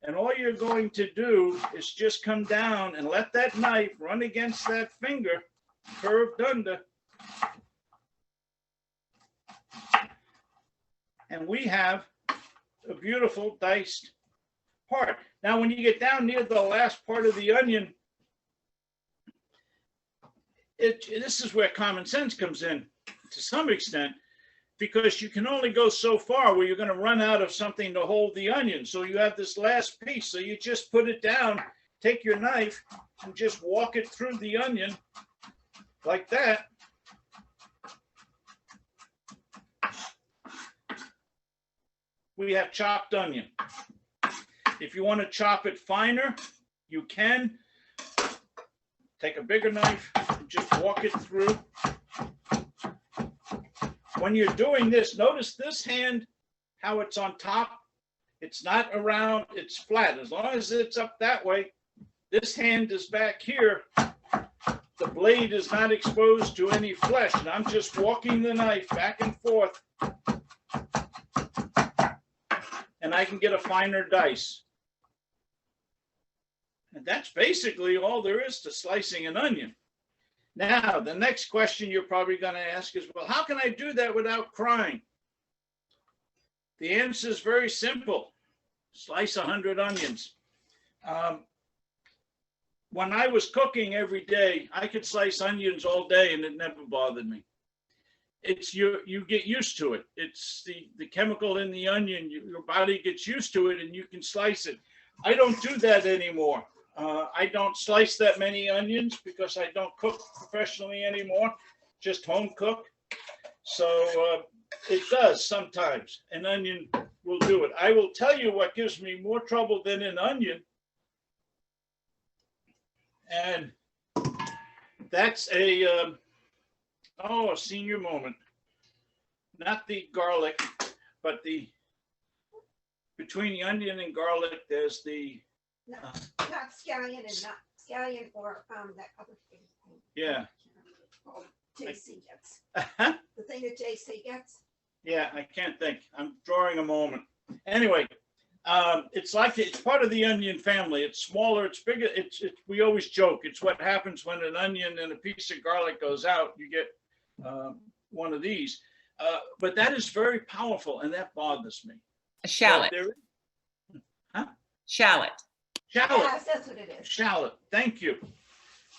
And all you're going to do is just come down and let that knife run against that finger, curved under. And we have a beautiful diced part. Now, when you get down near the last part of the onion, this is where common sense comes in to some extent, because you can only go so far where you're going to run out of something to hold the onion. So you have this last piece. So you just put it down, take your knife, and just walk it through the onion like that. We have chopped onion. If you want to chop it finer, you can. Take a bigger knife and just walk it through. When you're doing this, notice this hand, how it's on top. It's not around, it's flat. As long as it's up that way, this hand is back here. The blade is not exposed to any flesh. And I'm just walking the knife back and forth. And I can get a finer dice. And that's basically all there is to slicing an onion. Now, the next question you're probably going to ask is, well, how can I do that without crying? The answer is very simple. Slice 100 onions. When I was cooking every day, I could slice onions all day and it never bothered me. It's you get used to it. It's the chemical in the onion. Your body gets used to it and you can slice it. I don't do that anymore. I don't slice that many onions because I don't cook professionally anymore, just home cook. So it does sometimes. An onion will do it. I will tell you what gives me more trouble than an onion. And That's a senior moment. Not the garlic, but between the onion and garlic, there's the No, not scallion and not scallion or that other thing. yeah. JC gets. The thing that JC gets. Yeah, I can't think. I'm drawing a moment. Anyway, it's part of the onion family. It's smaller, it's bigger. We always joke. It's what happens when an onion and a piece of garlic goes out. You get one of these. But that is very powerful, and that bothers me. A shallot. Shallot. Shallot. Yes, that's what it is. Shallot. Thank you.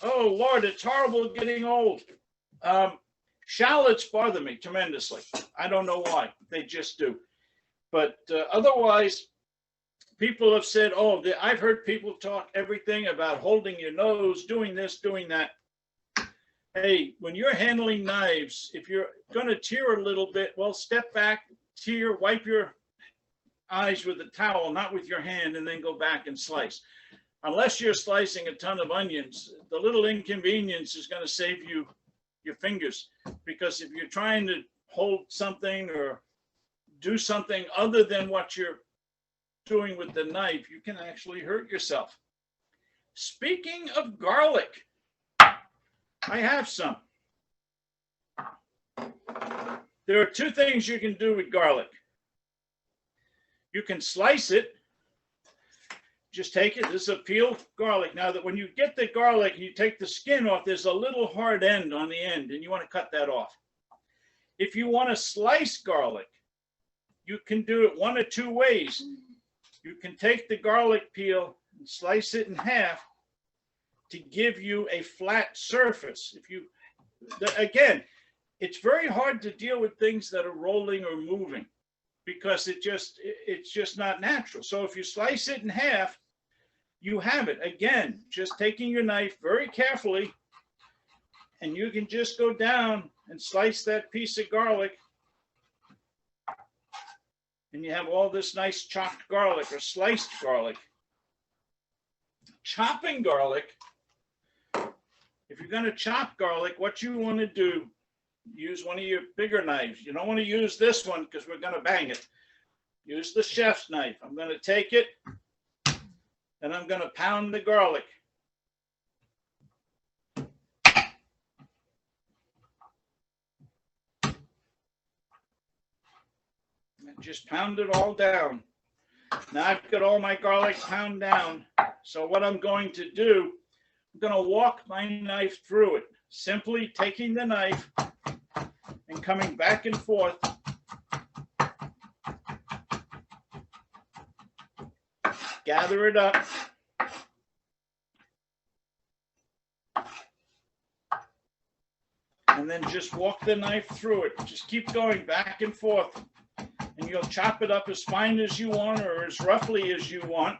Oh Lord, it's horrible getting old. Shallots bother me tremendously. I don't know why. They just do. But otherwise, people have said, oh, I've heard people talk everything about holding your nose, doing this, doing that. Hey, when you're handling knives, if you're going to tear a little bit, well, step back, tear, wipe your eyes with a towel, not with your hand, and then go back and slice. Unless you're slicing a ton of onions, the little inconvenience is going to save you your fingers, because if you're trying to hold something or do something other than what you're doing with the knife, you can actually hurt yourself. Speaking of garlic, I have some. There are two things you can do with garlic. You can slice it. Just take it. This is a peeled garlic. Now that when you get the garlic and you take the skin off, there's a little hard end on the end, and you want to cut that off. If you want to slice garlic, you can do it one of two ways. You can take the garlic peel and slice it in half to give you a flat surface. Again, it's very hard to deal with things that are rolling or moving because it's just not natural. So if you slice it in half, you have it. Again, just taking your knife very carefully, and you can just go down and slice that piece of garlic, and you have all this nice chopped garlic or sliced garlic. Chopping garlic, if you're going to chop garlic, what you want to do, use one of your bigger knives. You don't want to use this one because we're going to bang it. Use the chef's knife. I'm going to take it and I'm going to pound the garlic. Just pound it all down. Now I've got all my garlic pound down. So what I'm going to do, I'm going to walk my knife through it, simply taking the knife and coming back and forth. Gather it up. And then just walk the knife through it. Just keep going back and forth. And you'll chop it up as fine as you want or as roughly as you want.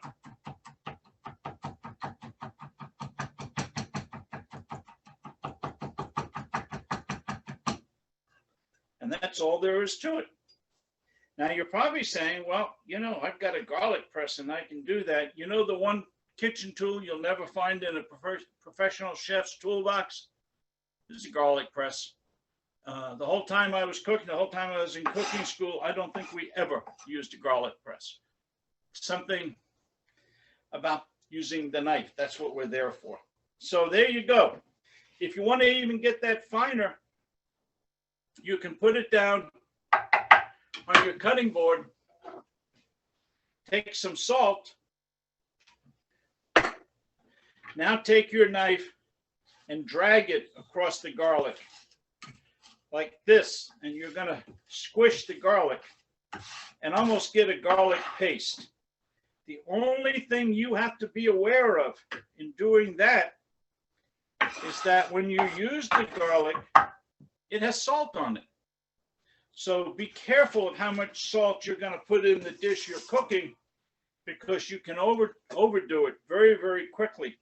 And that's all there is to it. Now you're probably saying, well, I've got a garlic press and I can do that. You know, the one kitchen tool you'll never find in a professional chef's toolbox is a garlic press. The whole time I was cooking, the whole time I was in cooking school, I don't think we ever used a garlic press. Something about using the knife. That's what we're there for. So there you go. If you want to even get that finer, you can put it down on your cutting board. Take some salt. Now take your knife and drag it across the garlic like this, and you're going to squish the garlic and almost get a garlic paste. The only thing you have to be aware of in doing that is that when you use the garlic, it has salt on it. So be careful of how much salt you're going to put in the dish you're cooking, because you can overdo it very, very quickly.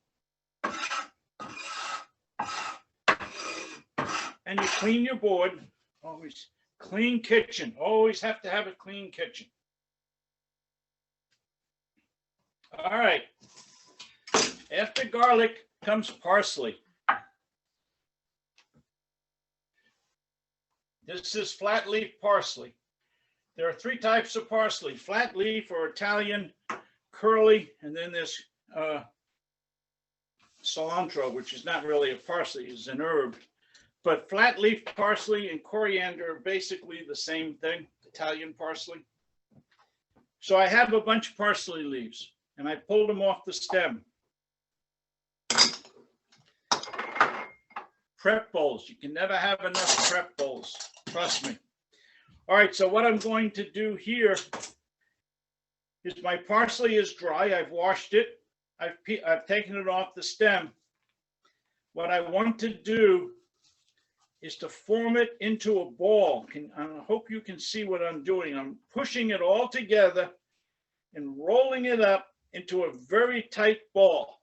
And you clean your board. Always clean kitchen. Always have to have a clean kitchen. All right. After garlic comes parsley. This is flat leaf parsley. There are three types of parsley: flat leaf or Italian, curly, and then there's cilantro, which is not really a parsley, it's an herb. But flat leaf parsley and coriander are basically the same thing, Italian parsley. So I have a bunch of parsley leaves and I pulled them off the stem. Prep bowls. You can never have enough prep bowls. Trust me. All right, so what I'm going to do here is my parsley is dry. I've washed it. I've taken it off the stem. What I want to do is to form it into a ball. I hope you can see what I'm doing. I'm pushing it all together and rolling it up into a very tight ball.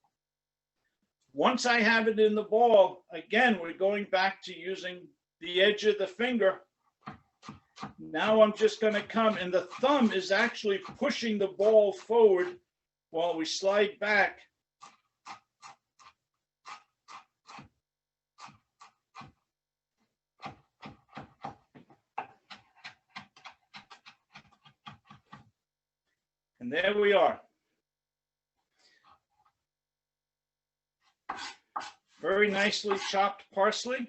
Once I have it in the ball, again, we're going back to using the edge of the finger. Now I'm just going to come, and the thumb is actually pushing the ball forward while we slide back. And there we are. Very nicely chopped parsley.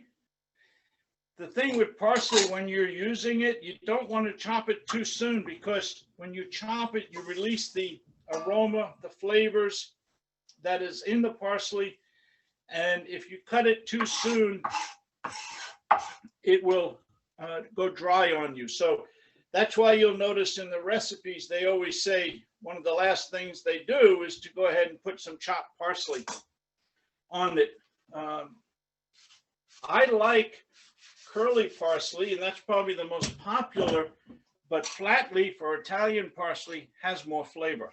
The thing with parsley, when you're using it, you don't want to chop it too soon, because when you chop it, you release the aroma, the flavors that is in the parsley. And if you cut it too soon, it will go dry on you. So that's why you'll notice in the recipes, they always say one of the last things they do is to go ahead and put some chopped parsley on it. I like curly parsley, and that's probably the most popular, but flat leaf or Italian parsley has more flavor.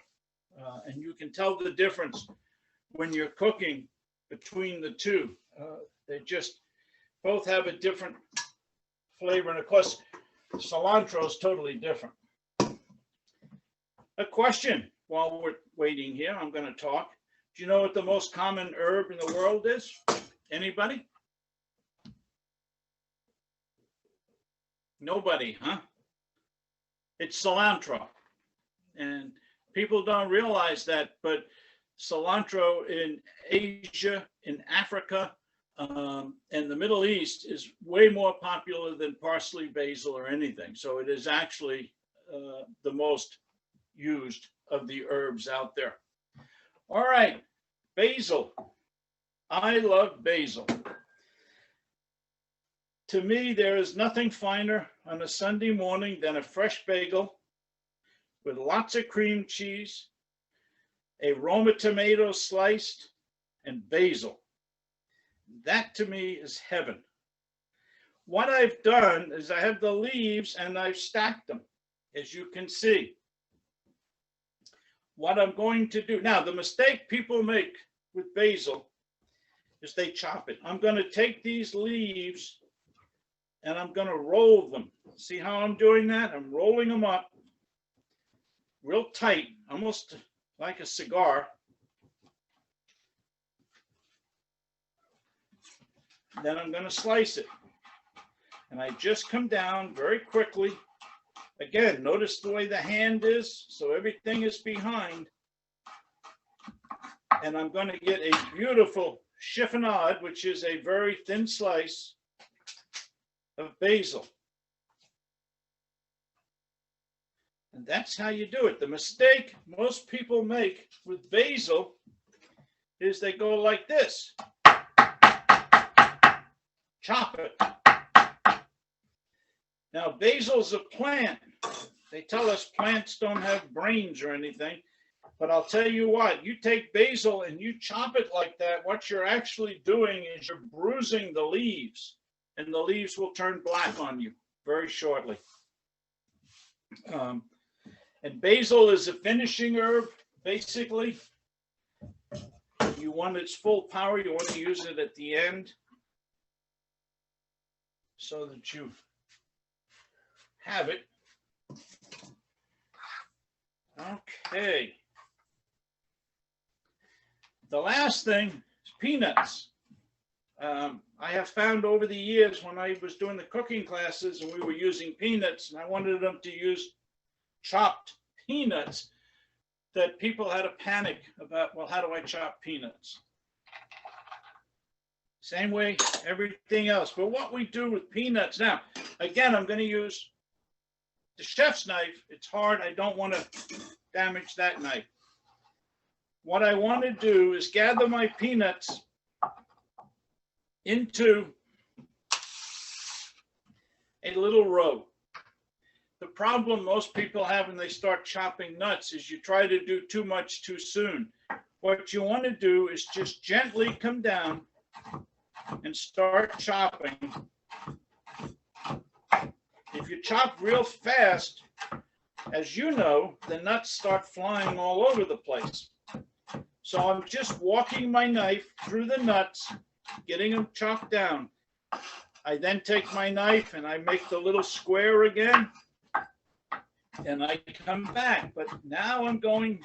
And you can tell the difference when you're cooking between the two. They just both have a different flavor. And of course, cilantro is totally different. A question while we're waiting here, I'm going to talk. Do you know what the most common herb in the world is? Anybody? Nobody, huh? It's cilantro. And people don't realize that, but cilantro in Asia, in Africa, and the Middle East is way more popular than parsley, basil, or anything. So it is actually the most used of the herbs out there. All right, basil. I love basil. To me, there is nothing finer on a Sunday morning than a fresh bagel with lots of cream cheese, a Roma tomato sliced, and basil. That to me is heaven. What I've done is I have the leaves and I've stacked them, as you can see. What I'm going to do now, the mistake people make with basil is they chop it. I'm going to take these leaves and I'm going to roll them. See how I'm doing that? I'm rolling them up real tight, almost like a cigar. Then I'm going to slice it. And I just come down very quickly. Again, notice the way the hand is, so everything is behind. And I'm going to get a beautiful chiffonade, which is a very thin slice of basil. And that's how you do it. The mistake most people make with basil is they go like this. Chop it. Now, basil's a plant. They tell us plants don't have brains or anything, but I'll tell you what, you take basil and you chop it like that, what you're actually doing is you're bruising the leaves, and the leaves will turn black on you very shortly. And basil is a finishing herb, basically. You want its full power, you want to use it at the end so that you have it. Okay. The last thing is peanuts. I have found over the years when I was doing the cooking classes and we were using peanuts and I wanted them to use chopped peanuts, that people had a panic about, well, how do I chop peanuts? Same way everything else. But what we do with peanuts now, again, I'm going to use the chef's knife. It's hard. I don't want to damage that knife. What I want to do is gather my peanuts into a little row. The problem most people have when they start chopping nuts is you try to do too much too soon. What you want to do is just gently come down and start chopping. If you chop real fast, as you know, the nuts start flying all over the place. So I'm just walking my knife through the nuts, getting them chopped down. I then take my knife and I make the little square again, and I come back. But now I'm going,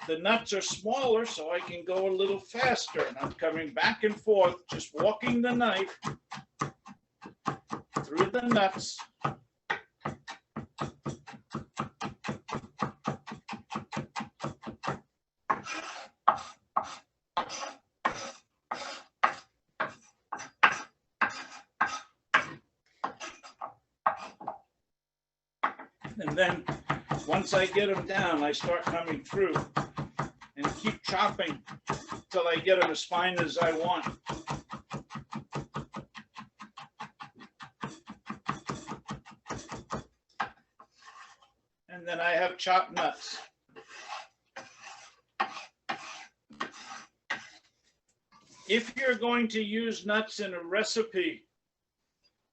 the nuts are smaller, so I can go a little faster. And I'm coming back and forth, just walking the knife through the nuts. And then once I get them down, I start coming through and keep chopping until I get them as fine as I want. And then I have chopped nuts. If you're going to use nuts in a recipe,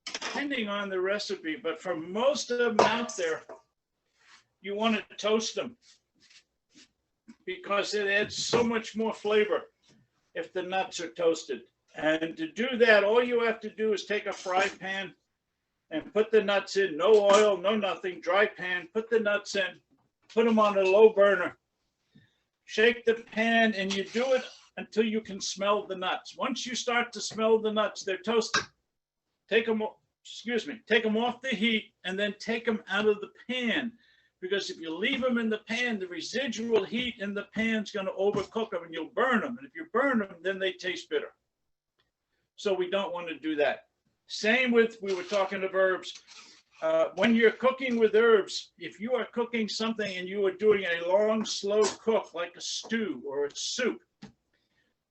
depending on the recipe, but for most of them out there, you want to toast them because it adds so much more flavor if the nuts are toasted. And to do that, all you have to do is take a fry pan and put the nuts in, no oil, no nothing, dry pan, put the nuts in, put them on a low burner, shake the pan, and you do it until you can smell the nuts. Once you start to smell the nuts, they're toasted. Take them off the heat and then take them out of the pan. Because if you leave them in the pan, the residual heat in the pan is going to overcook them and you'll burn them. And if you burn them, then they taste bitter. So we don't want to do that. Same with, we were talking of herbs. When you're cooking with herbs, if you are cooking something and you are doing a long, slow cook like a stew or a soup,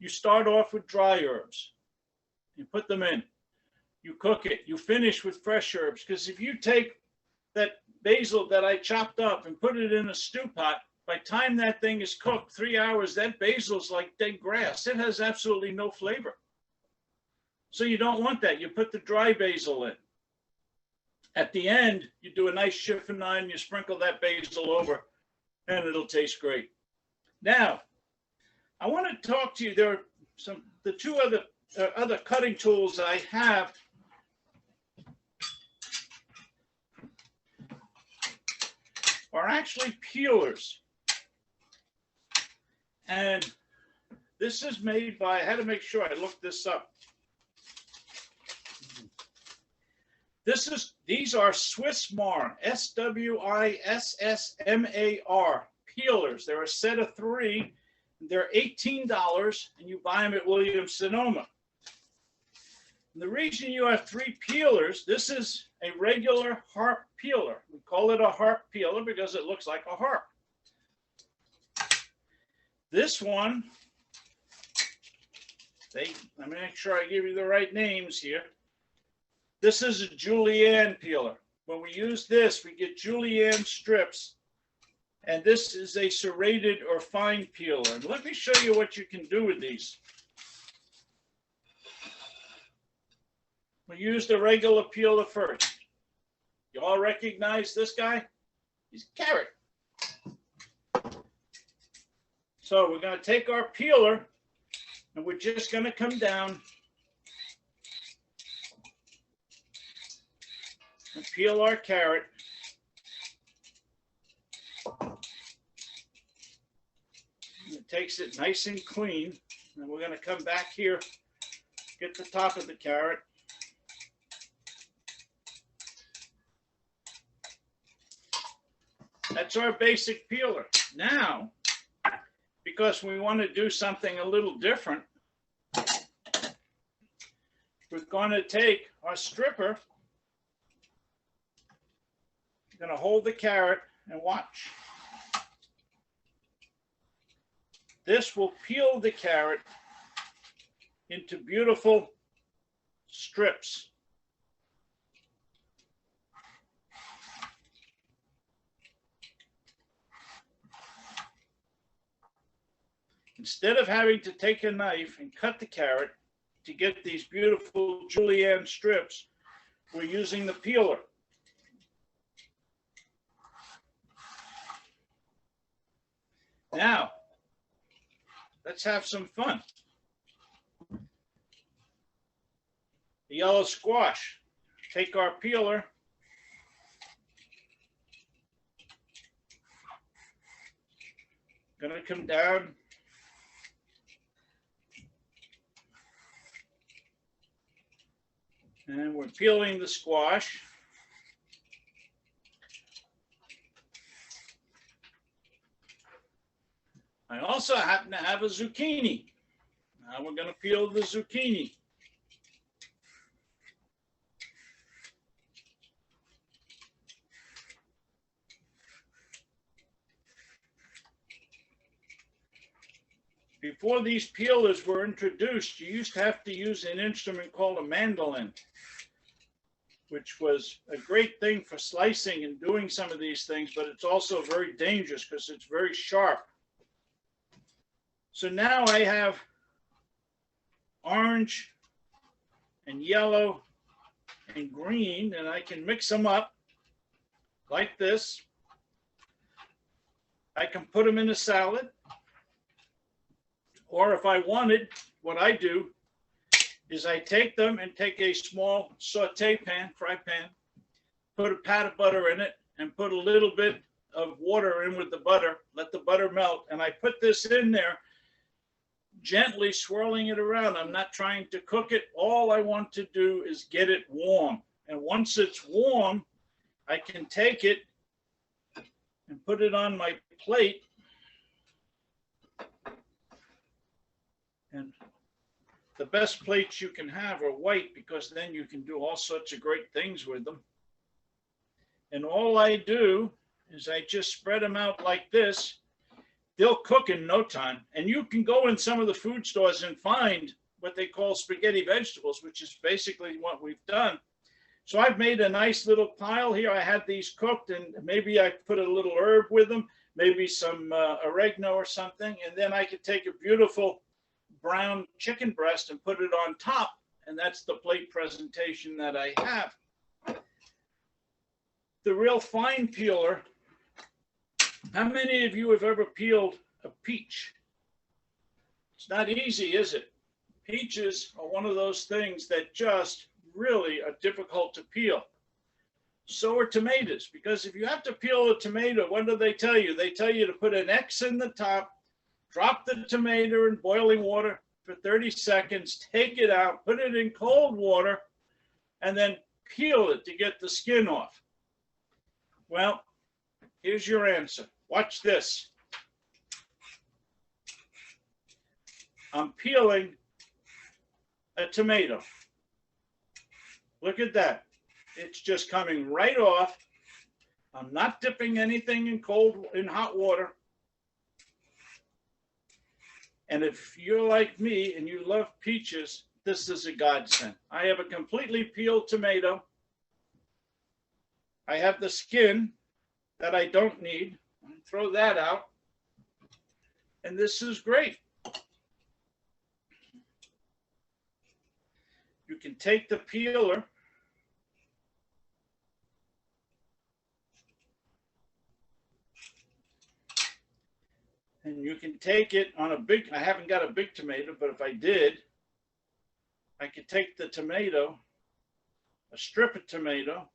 you start off with dry herbs. You put them in. You cook it. You finish with fresh herbs. Because if you take that basil that I chopped up and put it in a stew pot, by the time that thing is cooked, 3 hours, that basil's like dead grass. It has absolutely no flavor. So you don't want that. You put the dry basil in. At the end, you do a nice chiffonade, you sprinkle that basil over, and it'll taste great. Now, I want to talk to you. There are the two other cutting tools I have. Are actually peelers. And this is made by, I had to make sure I looked this up. These are Swissmar, SWISSMAR peelers. They're a set of 3. They're $18, and you buy them at Williams-Sonoma. And the reason you have 3 peelers, this is a regular harp peeler. We call it a harp peeler because it looks like a harp. This one, let me make sure I give you the right names here. This is a Julienne peeler. When we use this, we get Julienne strips, and this is a serrated or fine peeler. And let me show you what you can do with these. We use the regular peeler first. You all recognize this guy? He's a carrot. So we're going to take our peeler and we're just going to come down and peel our carrot. It takes it nice and clean. And we're going to come back here Get the top of the carrot. That's our basic peeler. Now, because we want to do something a little different, we're going to take our stripper, we're going to hold the carrot and watch. This will peel the carrot into beautiful strips. Instead of having to take a knife and cut the carrot to get these beautiful julienne strips, we're using the peeler. Now, let's have some fun. The yellow squash. Take our peeler. Gonna come down. And we're peeling the squash. I also happen to have a zucchini. Now we're going to peel the zucchini. Before these peelers were introduced, you used to have to use an instrument called a mandolin, which was a great thing for slicing and doing some of these things, but it's also very dangerous because it's very sharp. So now I have orange and yellow and green, and I can mix them up like this. I can put them in a salad, or if I wanted, what I do is I take them and take a small saute pan, fry pan, put a pat of butter in it, and put a little bit of water in with the butter, let the butter melt, and I put this in there, gently swirling it around. I'm not trying to cook it. All I want to do is get it warm. And once it's warm, I can take it and put it on my plate. And the best plates you can have are white, because then you can do all sorts of great things with them. And all I do is I just spread them out like this. They'll cook in no time. And you can go in some of the food stores and find what they call spaghetti vegetables, which is basically what we've done. So I've made a nice little pile here. I had these cooked, and maybe I put a little herb with them, maybe some oregano or something. And then I could take a beautiful brown chicken breast and put it on top. And that's the plate presentation that I have. The real fine peeler. How many of you have ever peeled a peach? It's not easy, is it? Peaches are one of those things that just really are difficult to peel. So are tomatoes, because if you have to peel a tomato, what do they tell you? They tell you to put an X in the top, drop the tomato in boiling water for 30 seconds, take it out, put it in cold water, and then peel it to get the skin off. Well, here's your answer. Watch this. I'm peeling a tomato. Look at that. It's just coming right off. I'm not dipping anything in hot water. And if you're like me and you love peaches, this is a godsend. I have a completely peeled tomato. I have the skin that I don't need. Throw that out. And this is great. You can take the peeler and you can take it on a big, I haven't got a big tomato, but if I did, I could take the tomato, a strip of tomato,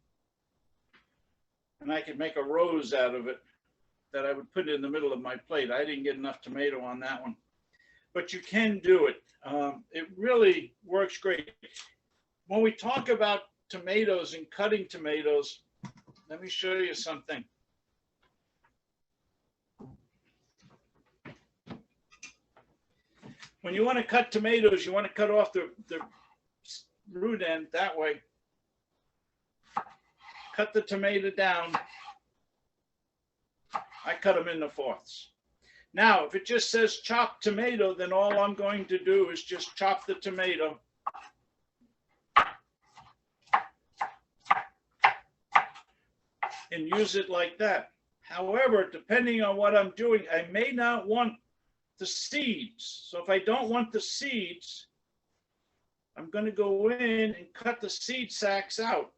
and I could make a rose out of it that I would put in the middle of my plate. I didn't get enough tomato on that one. but you can do it. It really works great. When we talk about tomatoes and cutting tomatoes, let me show you something. When you want to cut tomatoes, you want to cut off the root end that way. Cut the tomato down. I cut them into fourths. Now, if it just says chopped tomato, then all I'm going to do is just chop the tomato. And use it like that. However, depending on what I'm doing, I may not want the seeds. So if I don't want the seeds, I'm going to go in and cut the seed sacks out.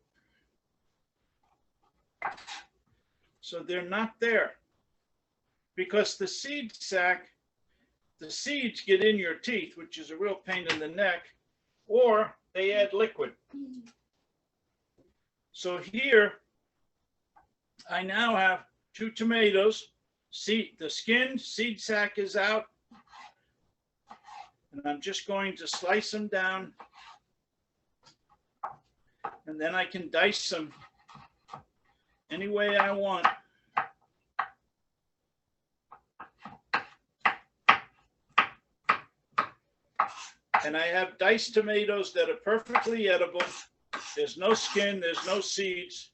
So they're not there. Because the seed sack, the seeds get in your teeth, which is a real pain in the neck, or they add liquid. So here, I now have 2 tomatoes. See, the skin, seed sack is out. And I'm just going to slice them down. And then I can dice them any way I want. And I have diced tomatoes that are perfectly edible. There's no skin, there's no seeds,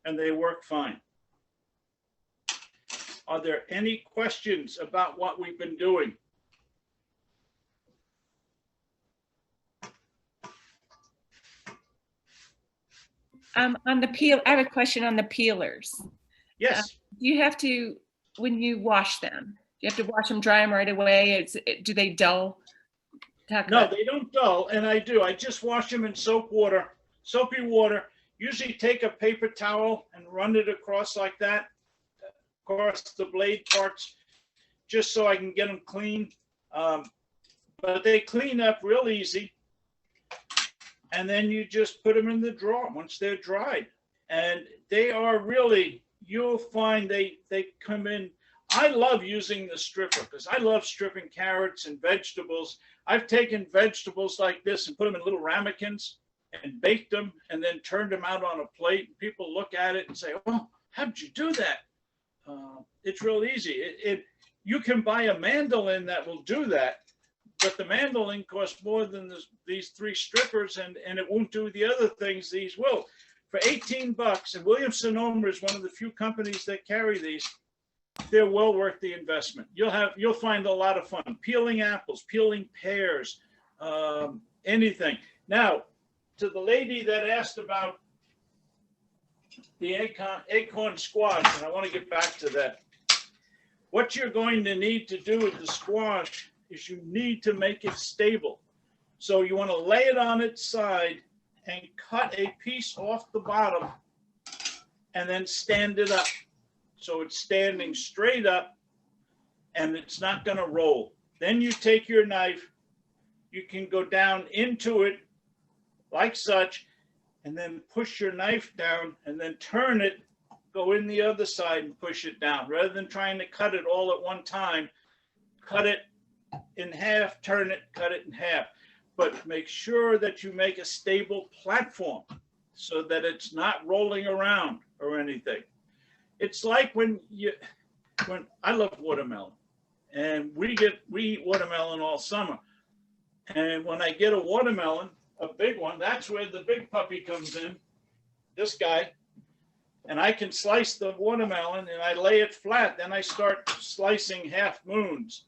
and they work fine. Are there any questions about what we've been doing? On the peel, I have a question on the peelers. Yes. You have to, when you wash them, you have to wash them, dry them right away. Do they dull? No, they don't dull, and I do. I just wash them in soapy water. Usually take a paper towel and run it across like that, across the blade parts, just so I can get them clean. But they clean up real easy. And then you just put them in the drawer once they're dried. And they are really, you'll find they come in. I love using the stripper because I love stripping carrots and vegetables. I've taken vegetables like this and put them in little ramekins and baked them and then turned them out on a plate. And people look at it and say, oh, how'd you do that? It's real easy. You can buy a mandolin that will do that, but the mandolin costs more than these 3 strippers, and it won't do the other things these will. For 18 bucks, and Williams-Sonoma is one of the few companies that carry these, they're well worth the investment. You'll find a lot of fun peeling apples, peeling pears, anything. Now, to the lady that asked about the Acorn Squash, and I want to get back to that. What you're going to need to do with the squash is you need to make it stable. So you want to lay it on its side and cut a piece off the bottom and then stand it up. So it's standing straight up and it's not going to roll. Then you take your knife, you can go down into it like such, and then push your knife down and then turn it, go in the other side and push it down. Rather than trying to cut it all at one time, cut it in half, turn it, cut it in half. But make sure that you make a stable platform so that it's not rolling around or anything. It's like when I love watermelon, and we eat watermelon all summer. And when I get a watermelon, a big one, that's where the big puppy comes in, this guy. And I can slice the watermelon and I lay it flat. Then I start slicing half moons.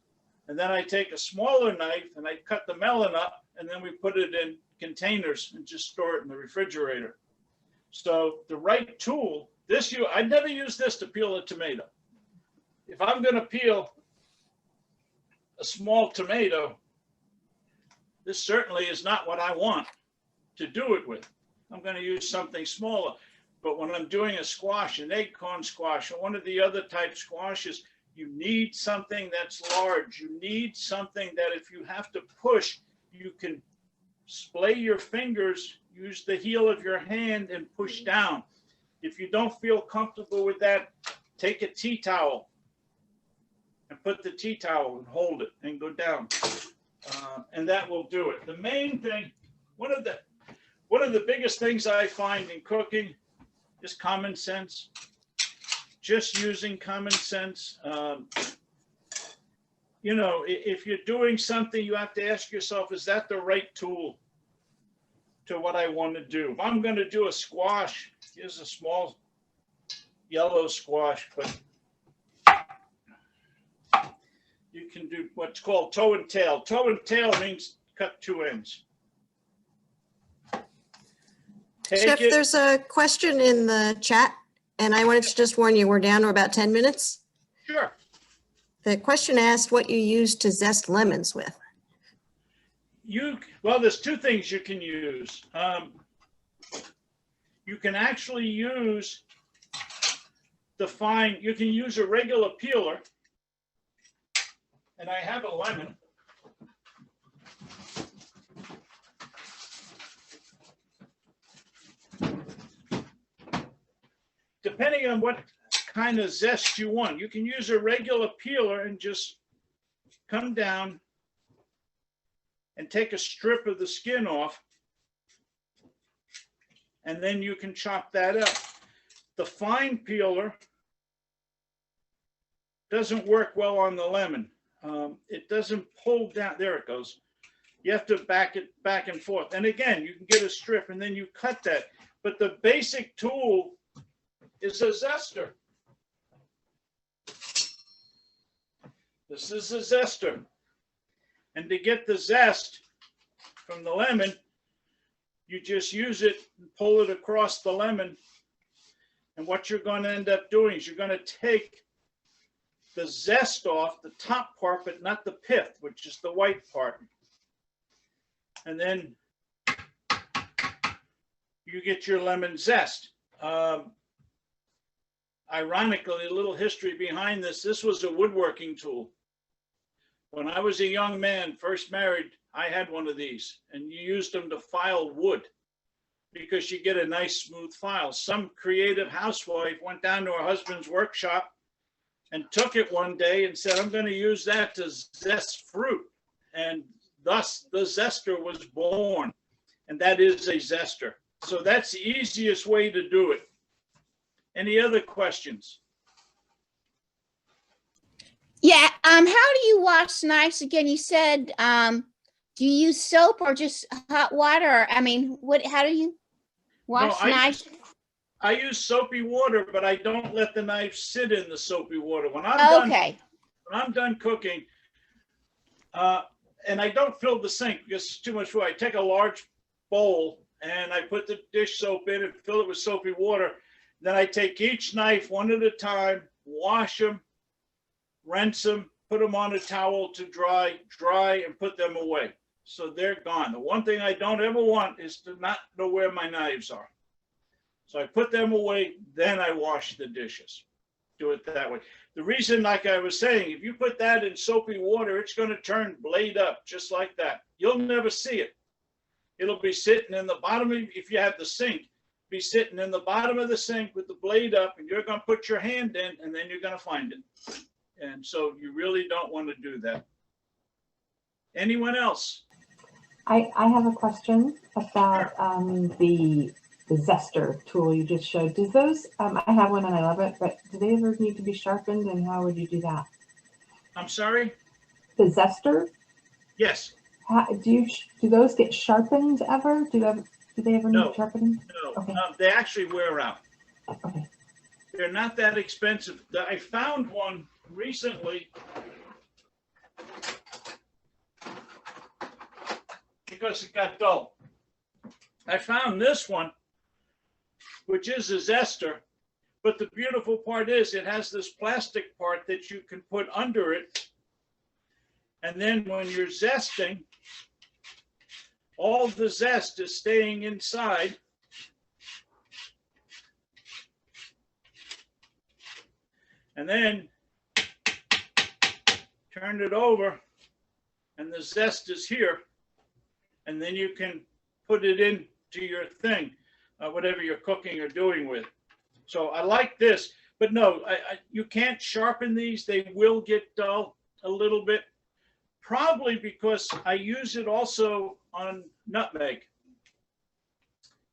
And then I take a smaller knife and I cut the melon up, and then we put it in containers and just store it in the refrigerator. So the right tool, I'd never use this to peel a tomato. If I'm going to peel a small tomato, this certainly is not what I want to do it with. I'm going to use something smaller. But when I'm doing a squash, an acorn squash, or one of the other type squashes, you need something that's large. You need something that if you have to push, you can splay your fingers, use the heel of your hand and push down. If you don't feel comfortable with that, take a tea towel and put the tea towel and hold it and go down. And that will do it. The main thing, one of the biggest things I find in cooking is common sense. Just using common sense. You know, if you're doing something, you have to ask yourself, is that the right tool to what I want to do? If I'm going to do a squash, here's a small yellow squash, but you can do what's called toe and tail. Toe and tail means cut two ends. Chef, there's a question in the chat, and I wanted to just warn you, we're down to about 10 minutes. Sure. The question asked what you use to zest lemons with. Well, there's two things you can use. You can actually use you can use a regular peeler, and I have a lemon. Depending on what kind of zest you want, you can use a regular peeler and just come down and take a strip of the skin off, and then you can chop that up. The fine peeler doesn't work well on the lemon. It doesn't pull down. There it goes. You have to back it back and forth. And again, you can get a strip and then you cut that. But the basic tool is a zester. This is a zester. And to get the zest from the lemon, you just use it and pull it across the lemon. And what you're going to end up doing is you're going to take the zest off the top part, but not the pith, which is the white part. And then you get your lemon zest. Ironically, a little history behind this. This was a woodworking tool. When I was a young man, first married, I had one of these, and you used them to file wood because you get a nice smooth file. Some creative housewife went down to her husband's workshop and took it one day and said, I'm going to use that to zest fruit. And thus the zester was born. And that is a zester. So that's the easiest way to do it. Any other questions? Yeah. How do you wash knives again? You said, do you use soap or just hot water? I mean, how do you wash knives? I use soapy water, but I don't let the knife sit in the soapy water. When I'm done cooking, and I don't fill the sink because it's too much water. I take a large bowl and I put the dish soap in and fill it with soapy water. Then I take each knife one at a time, wash them, rinse them, put them on a towel to dry, and put them away. So they're gone. The one thing I don't ever want is to not know where my knives are. So I put them away, then I wash the dishes. Do it that way. The reason, like I was saying, if you put that in soapy water, it's going to turn blade up just like that. You'll never see it. It'll be sitting in the bottom, if you have the sink, be sitting in the bottom of the sink with the blade up, and you're going to put your hand in, and then you're going to find it. And so you really don't want to do that. Anyone else? I have a question about the zester tool you just showed. Does those, I have one and I love it, but do they ever need to be sharpened, and how would you do that? I'm sorry? The zester? Yes. Do those get sharpened ever? Do they ever need sharpening? No, okay. They actually wear out. Okay. They're not that expensive. I found one recently because it got dull. I found this one, which is a zester, but the beautiful part is it has this plastic part that you can put under it. And then when you're zesting, all the zest is staying inside. And then turn it over and the zest is here. And then you can put it into your thing, whatever you're cooking or doing with. So I like this, But no, you can't sharpen these. They will get dull a little bit, probably because I use it also on nutmeg.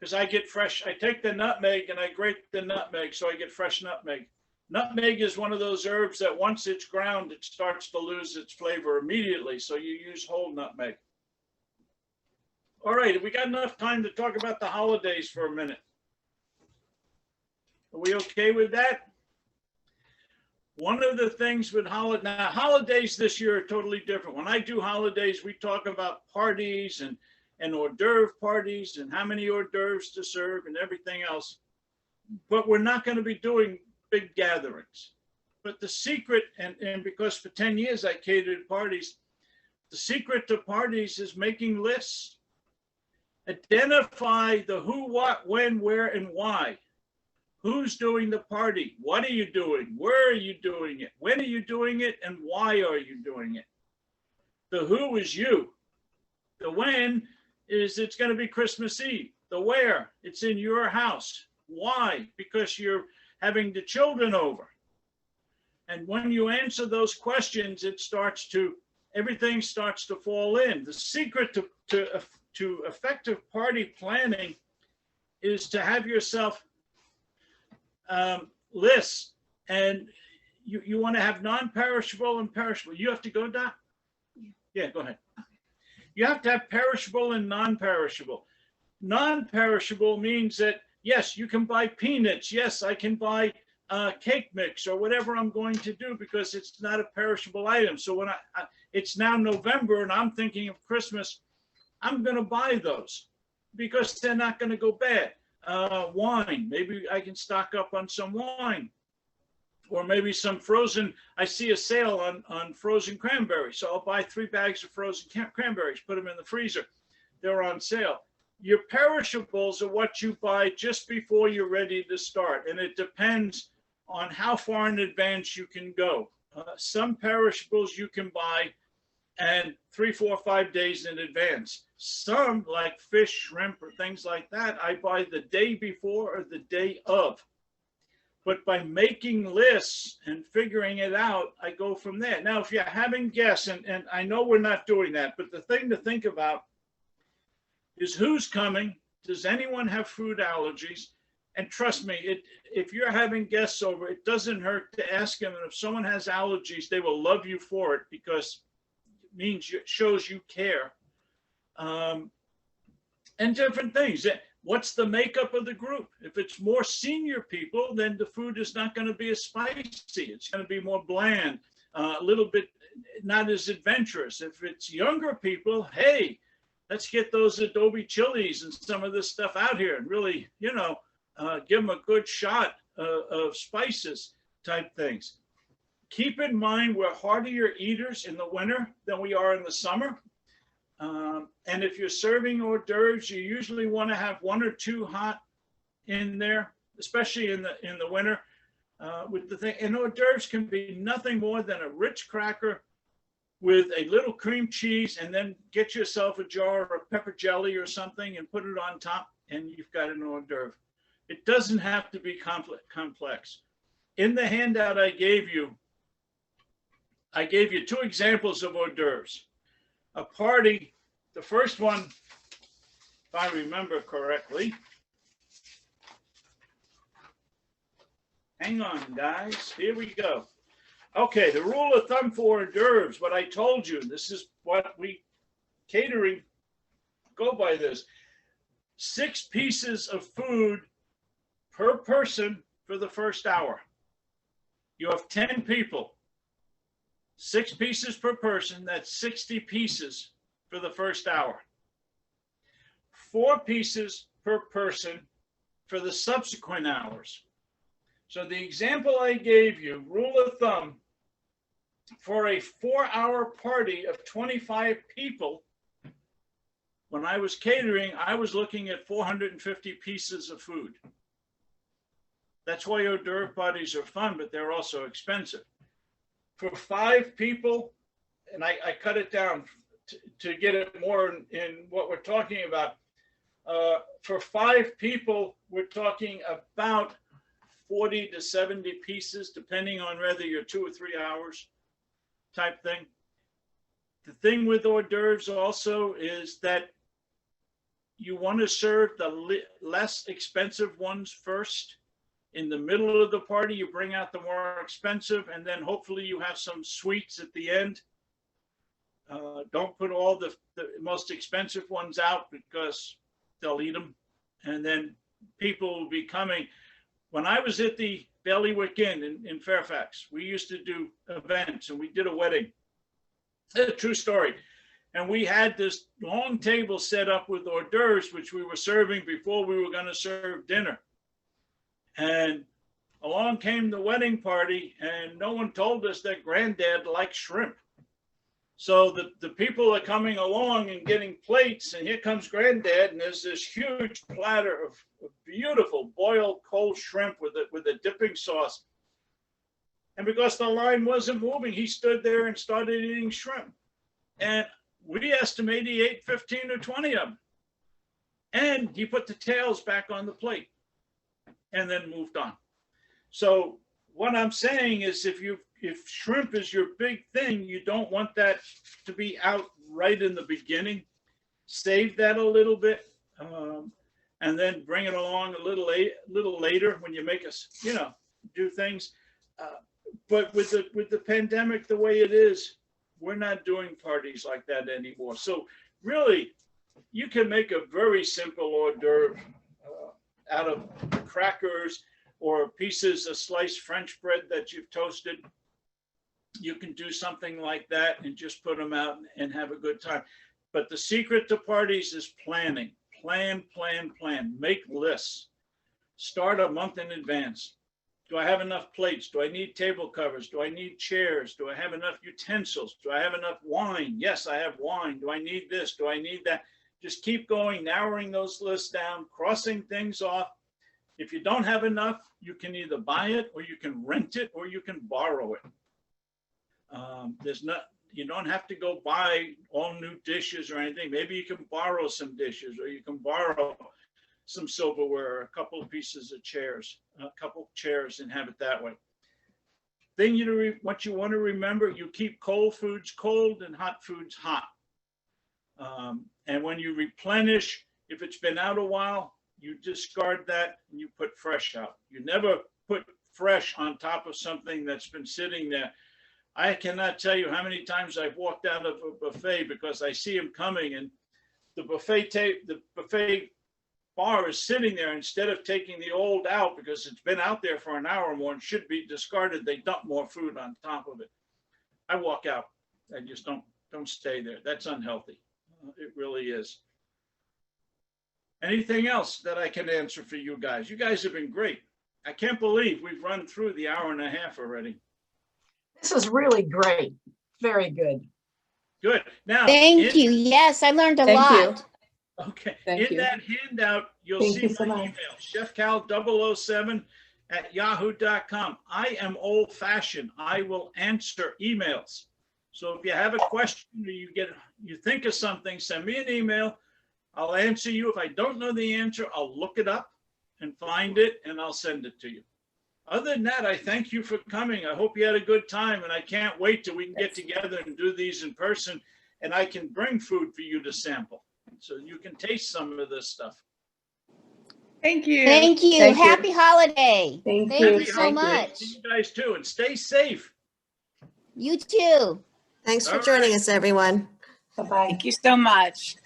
Because I get fresh, I take the nutmeg and I grate the nutmeg so I get fresh nutmeg. Nutmeg is one of those herbs that once it's ground, it starts to lose its flavor immediately. So you use whole nutmeg. All right, we got enough time to talk about the holidays for a minute. Are we okay with that? One of the things with holidays this year are totally different. When I do holidays, we talk about parties and hors d'oeuvre parties and how many hors d'oeuvres to serve and everything else. But we're not going to be doing big gatherings. But the secret, and because for 10 years I catered parties, the secret to parties is making lists. Identify the who, what, when, where, and why. Who's doing the party? What are you doing? Where are you doing it? When are you doing it? And why are you doing it? The who is you. The when is it's going to be Christmas Eve. The where, it's in your house. Why? Because you're having the children over. And when you answer those questions, everything starts to fall in. The secret to effective party planning is to have yourself lists, and you want to have non-perishable and perishable. You have to go, Doc? Yeah, go ahead. You have to have perishable and non-perishable. Non-perishable means that, yes, you can buy peanuts. Yes, I can buy cake mix or whatever I'm going to do because it's not a perishable item. So when it's now November and I'm thinking of Christmas, I'm going to buy those because they're not going to go bad. Wine, maybe I can stock up on some wine, or maybe some frozen. I see a sale on frozen cranberries, so I'll buy 3 bags of frozen cranberries, put them in the freezer. They're on sale. Your perishables are what you buy just before you're ready to start, and it depends on how far in advance you can go. Some perishables you can buy and 3, 4, 5 days in advance. Some, like fish, shrimp, or things like that, I buy the day before or the day of. But by making lists and figuring it out, I go from there. Now, if you're having guests, and I know we're not doing that, but the thing to think about is who's coming. Does anyone have food allergies? And trust me, if you're having guests over, it doesn't hurt to ask them. And if someone has allergies, they will love you for it because it shows you care. And different things. What's the makeup of the group? If it's more senior people, then the food is not going to be as spicy. It's going to be more bland, a little bit not as adventurous. If it's younger people, hey, let's get those adobe chilies and some of this stuff out here and really, give them a good shot of spices type things. Keep in mind we're heartier eaters in the winter than we are in the summer. And if you're serving hors d'oeuvres, you usually want to have 1 or 2 hot in there, especially in the winter. With the thing, and hors d'oeuvres can be nothing more than a rich cracker with a little cream cheese, and then get yourself a jar of pepper jelly or something and put it on top, and you've got an hors d'oeuvre. It doesn't have to be complex. In the handout I gave you 2 examples of hors d'oeuvres. A party, the first one, if I remember correctly. Hang on, guys. Here we go. Okay, the rule of thumb for hors d'oeuvres, what I told you, this is what we catering go by this. 6 pieces of food per person for the first hour. You have 10 people. 6 pieces per person, that's 60 pieces for the first hour. 4 pieces per person for the subsequent hours. So the example I gave you, rule of thumb, for a 4-hour party of 25 people, when I was catering, I was looking at 450 pieces of food. That's why hors d'oeuvre parties are fun, but they're also expensive. For 5 people, and I cut it down to get it more in what we're talking about. For 5 people, we're talking about 40 to 70 pieces, depending on whether you're 2 or 3 hours type thing. The thing with hors d'oeuvres also is that you want to serve the less expensive ones first. In the middle of the party, you bring out the more expensive, and then hopefully you have some sweets at the end. Don't put all the most expensive ones out because they'll eat them. And then people will be coming. When I was at the Bailiwick Inn in Fairfax, we used to do events, and we did a wedding. It's a true story. And we had this long table set up with hors d'oeuvres, which we were serving before we were going to serve dinner. And along came the wedding party, and no one told us that Granddad liked shrimp. So the people are coming along and getting plates, and here comes Granddad, and there's this huge platter of beautiful boiled cold shrimp with a dipping sauce. And because the line wasn't moving, he stood there and started eating shrimp. And we estimate he ate 15 or 20 of them. And he put the tails back on the plate and then moved on. So what I'm saying is if shrimp is your big thing, you don't want that to be out right in the beginning. Save that a little bit, and then bring it along a little later when you make us, do things. But with the pandemic the way it is, we're not doing parties like that anymore. So really, you can make a very simple hors d'oeuvre out of crackers or pieces of sliced French bread that you've toasted. You can do something like that and just put them out and have a good time. But the secret to parties is planning. Plan. Make lists. Start a month in advance. Do I have enough plates? Do I need table covers? Do I need chairs? Do I have enough utensils? Do I have enough wine? Yes, I have wine. Do I need this? Do I need that? Just keep going, narrowing those lists down, crossing things off. If you don't have enough, you can either buy it, or you can rent it, or you can borrow it. You don't have to go buy all new dishes or anything. Maybe you can borrow some dishes, or you can borrow some silverware, a couple of pieces of chairs, and have it that way. What you want to remember, you keep cold foods cold and hot foods hot. And when you replenish, if it's been out a while, you discard that and you put fresh out. You never put fresh on top of something that's been sitting there. I cannot tell you how many times I've walked out of a buffet because I see them coming, and the buffet bar is sitting there. Instead of taking the old out because it's been out there for an hour or more and should be discarded, they dump more food on top of it. I walk out. I just don't stay there. That's unhealthy. It really is. Anything else that I can answer for you guys? You guys have been great. I can't believe we've run through the hour and a half already. This is really great. Very good. Good. Now, Thank you. Yes, I learned a Thank lot. you. Okay. Thank In you. that handout, you'll Thank see you so my much. email, chefcal007@yahoo.com. I am old fashioned. I will answer emails. So if you have a question or you think of something, send me an email. I'll answer you. If I don't know the answer, I'll look it up and find it, and I'll send it to you. Other than that, I thank you for coming. I hope you had a good time, and I can't wait till we can get together and do these in person, and I can bring food for you to sample so you can taste some of this stuff. Thank you. Thank you. Thank you. Happy holiday. Thank Thank you. you Happy so holidays much. to you guys too, and stay safe. You too. Thanks for All joining right. us, everyone. Bye-bye. Thank you so much.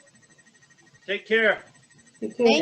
Take care. You too.